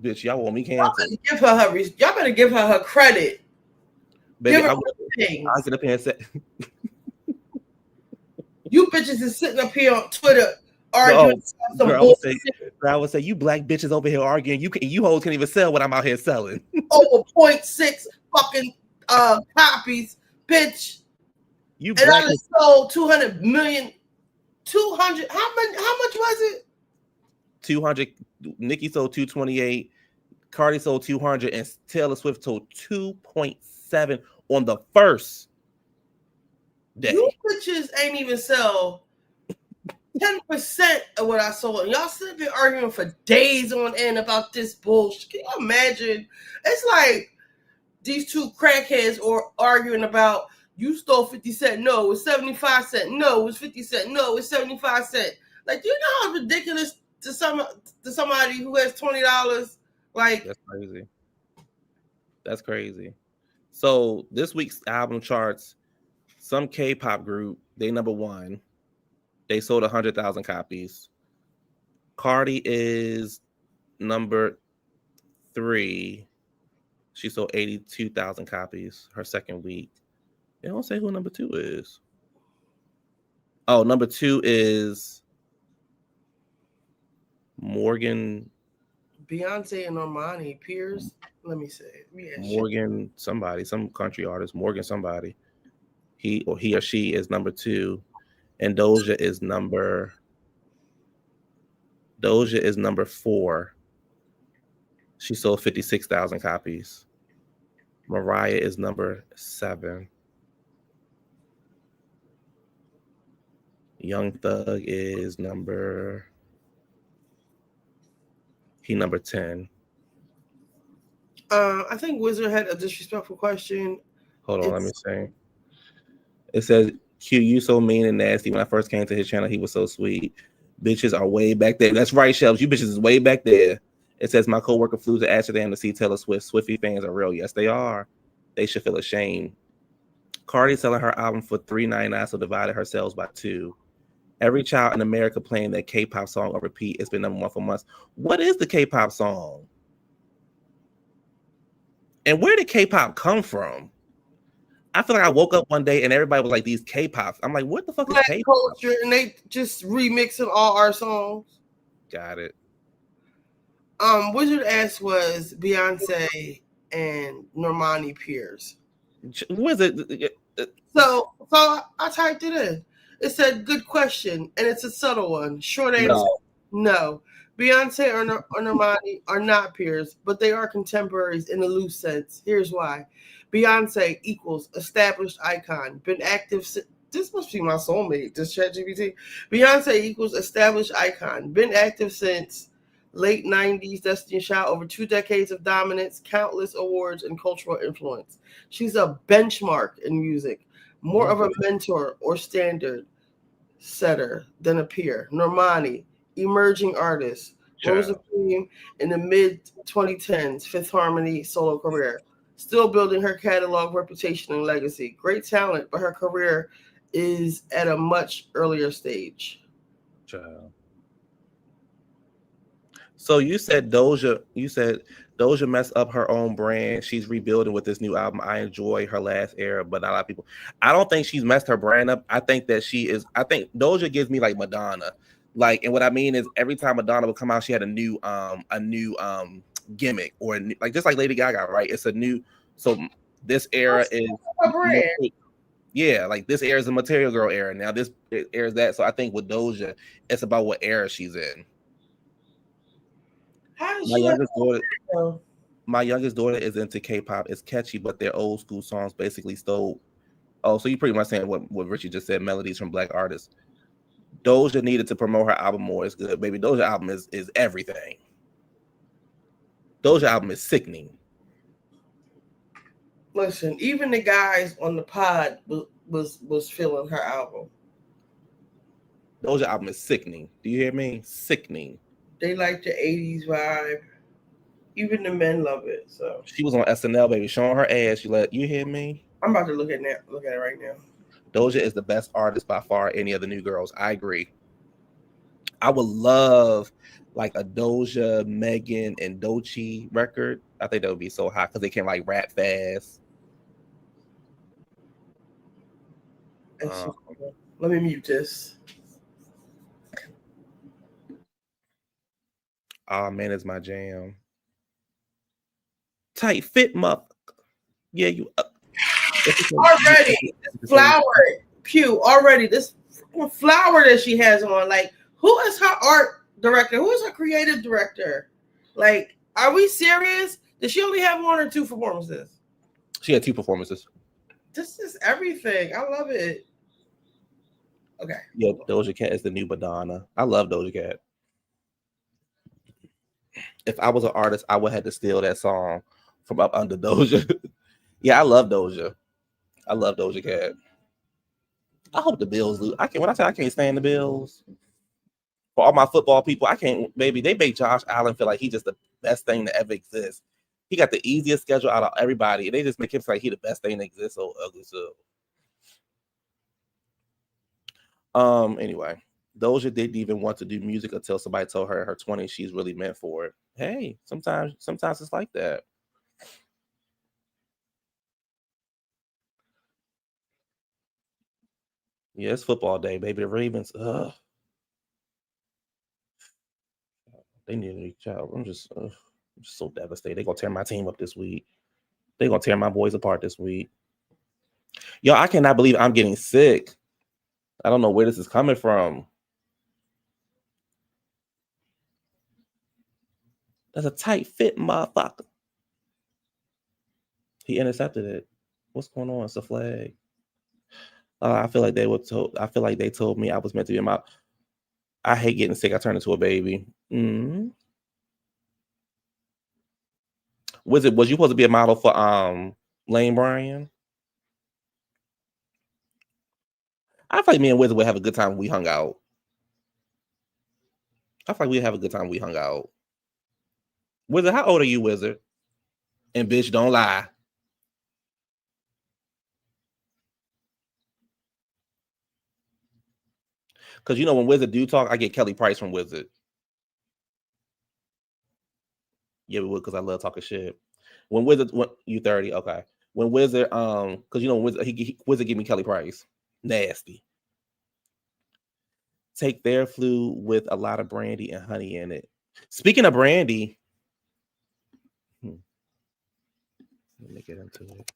bitch, y'all want me canceled. Y'all better give her her credit. Baby, I'll get up here and say, you bitches is sitting up here on Twitter arguing some bullshit. I would say you black bitches over here arguing. You hoes can't even sell what I'm out here selling. Over 0.6 fucking copies, bitch. You and I just sold 200 million. 200. How much was it? 200. Nicki sold 228. Cardi sold 200, and Taylor Swift sold 2.7 on the first day. You bitches ain't even sell 10% of what I sold. And y'all still been arguing for days on end about this bullshit. Can you imagine? It's like these two crackheads are arguing about you stole 50 cents. No, it was 75 cents. No, it was 50 cents. No, it's 75 cents. Like, do you know how ridiculous to somebody who has $20? Like, That's crazy. So this week's album charts, some K-pop group, they number one. They sold 100,000 copies. Cardi is number 3. She sold 82,000 copies her second week. They don't say who number 2 is. Oh, number 2 is Morgan. Beyonce and Normani peers. Let me say. Morgan somebody, some country artist. Morgan somebody. He or she is number 2. And Doja is number 4. She sold 56,000 copies. Mariah is number 7. Young Thug is number 10. I think Wizard had a disrespectful question. Hold on, let me see. It says, Q, you so mean and nasty. When I first came to his channel, he was so sweet. Bitches are way back there. That's right, Shelves. You bitches is way back there. It says my coworker flew to Amsterdam to see Taylor Swift. Swiftie fans are real. Yes, they are. They should feel ashamed. Cardi selling her album for $3.99, so divided her sales by 2. Every child in America playing that K-pop song on repeat. It's been #1 for months. What is the K-pop song? And where did K-pop come from? I feel like I woke up one day and everybody was like, these K-pops. I'm like, what the fuck is Black K-pop? culture, and they just remixing all our songs. Got it. Wizard Ass was Beyonce and Normani Pierce. What is it? So I typed it in. It said, good question, and it's a subtle one. Short answer, no. Beyonce or Normani are not peers, but they are contemporaries in a loose sense. Here's why. Beyonce equals established icon, been active since, this must be my soulmate, this ChatGPT. Beyonce equals established icon, been active since late 90s, Destiny Child, over 2 decades of dominance, countless awards, and cultural influence. She's a benchmark in music, more of a mentor or standard setter than a peer. Normani, emerging artist, rose of fame in the mid-2010s, Fifth Harmony solo career, still building her catalog, reputation, and legacy. Great talent, but her career is at a much earlier stage. Child. So you said Doja messed up her own brand. She's rebuilding with this new album. I enjoy her last era, but not a lot of people. I don't think she's messed her brand up. I think that I think Doja gives me like Madonna. Like, and what I mean is every time Madonna would come out, she had a new gimmick or like just like Lady Gaga, right? It's a new, so this era is yeah, like this era is a Material Girl era. Now this era is that. So I think with Doja, it's about what era she's in. My youngest daughter is into K-pop. It's catchy, but their old school songs basically stole. Oh, so you pretty much saying what Richie just said, melodies from black artists. Doja needed to promote her album more. It's good, baby. Doja album is everything. Doja album is sickening. Listen, even the guys on the pod was feeling her album. Doja album is sickening. Do you hear me? Sickening. They like the 80s vibe. Even the men love it. So she was on SNL, baby, showing her ass. You hear me? I'm about to look at it right now. Doja is the best artist by far. Any of the new girls, I agree. I would love like a Doja, Megan, and Doechii record. I think that would be so hot because they can like rap fast. Let me mute this. Oh man, it's my jam. Tight fit, mother. Yeah, you. Already, this flower, Pew. Already, this flower that she has on. Like, who is her art director? Who is her creative director? Like, are we serious? Did she only have 1 or 2 performances? She had 2 performances. This is everything. I love it. Okay. Yeah, Doja Cat is the new Madonna. I love Doja Cat. If I was an artist, I would have to steal that song from up under Doja. Yeah, I love Doja. I love Doja Cat. I hope the Bills lose. When I say I can't stand the Bills, for all my football people, I can't, baby. They make Josh Allen feel like he's just the best thing that ever exists. He got the easiest schedule out of everybody. They just make him feel like he the best thing that exists. So ugly. So anyway, Doja didn't even want to do music until somebody told her in her 20s she's really meant for it. Hey, sometimes it's like that. Yeah, it's football day, baby. The Ravens, they need a child. I'm just so devastated. They're gonna tear my team up this week. They're gonna tear my boys apart this week. Yo, I cannot believe I'm getting sick. I don't know where this is coming from. That's a tight fit, motherfucker. He intercepted it. What's going on? It's a flag. I feel like they told me I was meant to be a mom. I hate getting sick. I turned into a baby. Was you supposed to be a model for Lane Bryant? I feel like me and Wizard would have a good time when we hung out. I feel like we have a good time. We hung out. Wizard, how old are you, Wizard? And bitch, don't lie. Because you know when Wizard do talk, I get Kelly Price from Wizard. Yeah, we would, because I love talking shit. When you 30, okay. When Wizard, because you know Wizard, Wizard give me Kelly Price. Nasty. Take their flu with a lot of brandy and honey in it. Speaking of brandy, let me get into it.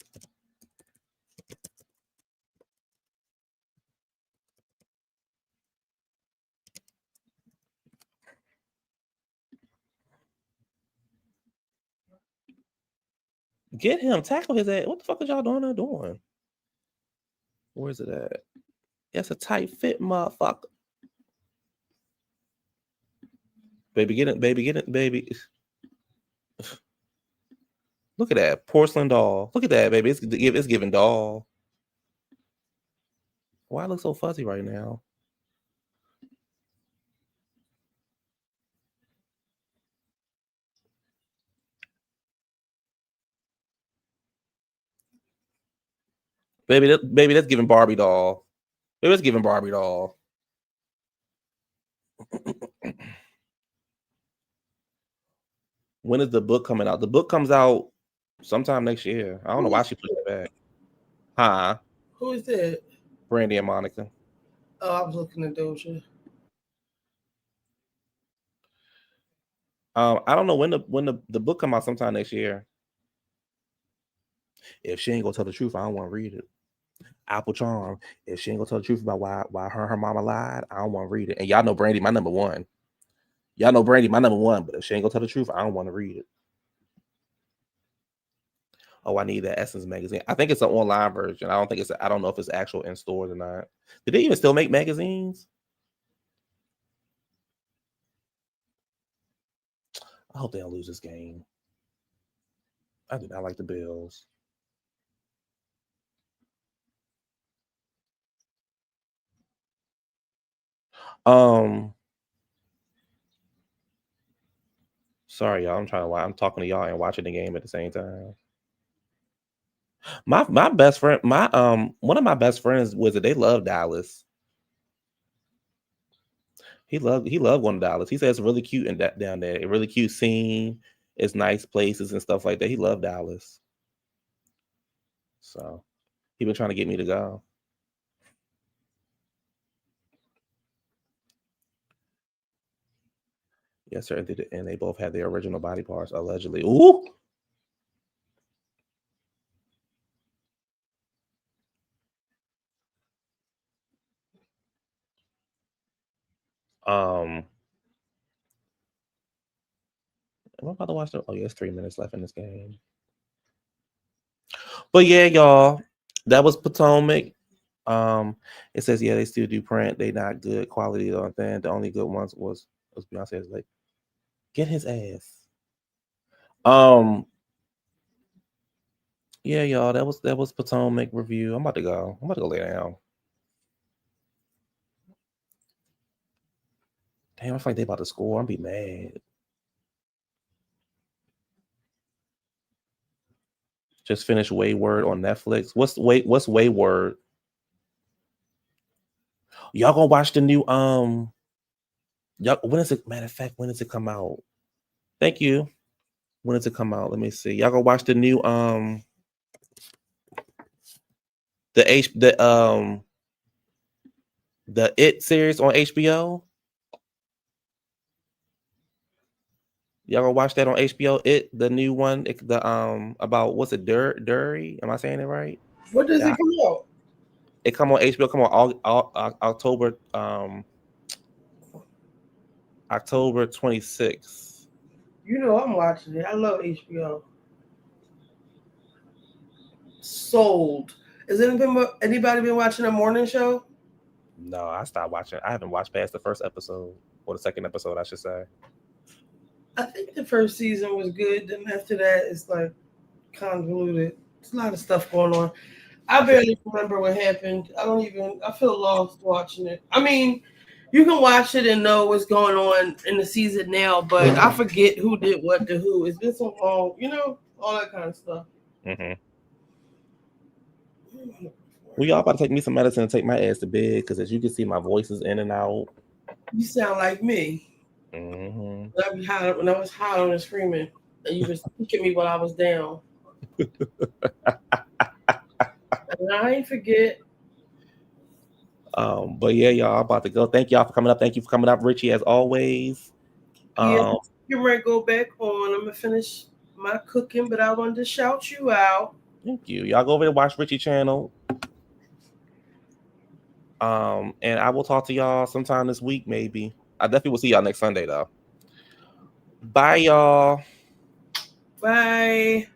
Get him, tackle his ass. What the fuck is y'all doing? Where's it at? It's a tight fit, motherfucker. Baby, get it, baby. Look at that porcelain doll. Look at that, baby. It's giving doll. Why I look so fuzzy right now? Baby, that's giving Barbie doll. Baby, that's giving Barbie doll. When is the book coming out? The book comes out sometime next year. I don't know why she pushed it back. Huh? Who is that? Brandy and Monica. Oh, I was looking at Doja. I don't know when the book come out sometime next year. If she ain't gonna tell the truth, I don't want to read it. Apple Charm. If she ain't gonna tell the truth about why her and her mama lied, I don't want to read it. And y'all know Brandy, my number one. But if she ain't gonna tell the truth, I don't want to read it. Oh, I need that Essence magazine. I think it's an online version. I don't know if it's actual in stores or not. Did they even still make magazines? I hope they don't lose this game. I do not like the Bills. Sorry, y'all. I'm talking to y'all and watching the game at the same time. My best friend, one of my best friends was they love Dallas. He loved going to Dallas. He said it's really cute and down there. A really cute scene. It's nice places and stuff like that. He loved Dallas. So he been trying to get me to go. Yes, sir. And they both had their original body parts, allegedly. Ooh. I'm about to watch the. Oh, yeah, it's 3 minutes left in this game. But yeah, y'all, that was Potomac. It says they still do print. They not good quality though. The only good ones was Beyonce's. Like, get his ass. Yeah, y'all, that was Potomac review. I'm about to go lay down. Damn, I feel like they about to score. I'm be mad. Just finished Wayward on Netflix. What's Wayward? Y'all gonna watch the new y'all, when is it? Matter of fact, when does it come out? Thank you. When does it come out? Let me see. Y'all gonna watch the new the It series on HBO? Y'all gonna watch that on HBO? It, the new one, about what's it? Dury? Am I saying it right? What does it come out? It come on HBO. Come on October October 26th. You know I'm watching it. I love HBO. Sold. Has anybody been watching a morning show? No, I stopped watching. I haven't watched past the first episode or the second episode, I should say. I think the first season was good. Then after that, it's like convoluted. There's a lot of stuff going on. I barely remember what happened. I feel lost watching it. I mean, You can watch it and know what's going on in the season now, but I forget who did what to who. It's been so long, all that kind of stuff. Mm-hmm. Well, y'all about to take me some medicine and take my ass to bed because, as you can see, my voice is in and out. You sound like me. Mm-hmm. When I was hollering and screaming, and you was kicking me while I was down. And I ain't forget. But yeah, y'all about to go. Thank y'all for coming up. Thank you for coming up, Richie, as always. Yeah, you might go back on. I'm gonna finish my cooking, but I wanted to shout you out. Thank you. Y'all go over and watch Richie channel. And I will talk to y'all sometime this week, maybe. I definitely will see y'all next Sunday, though. Bye, y'all. Bye.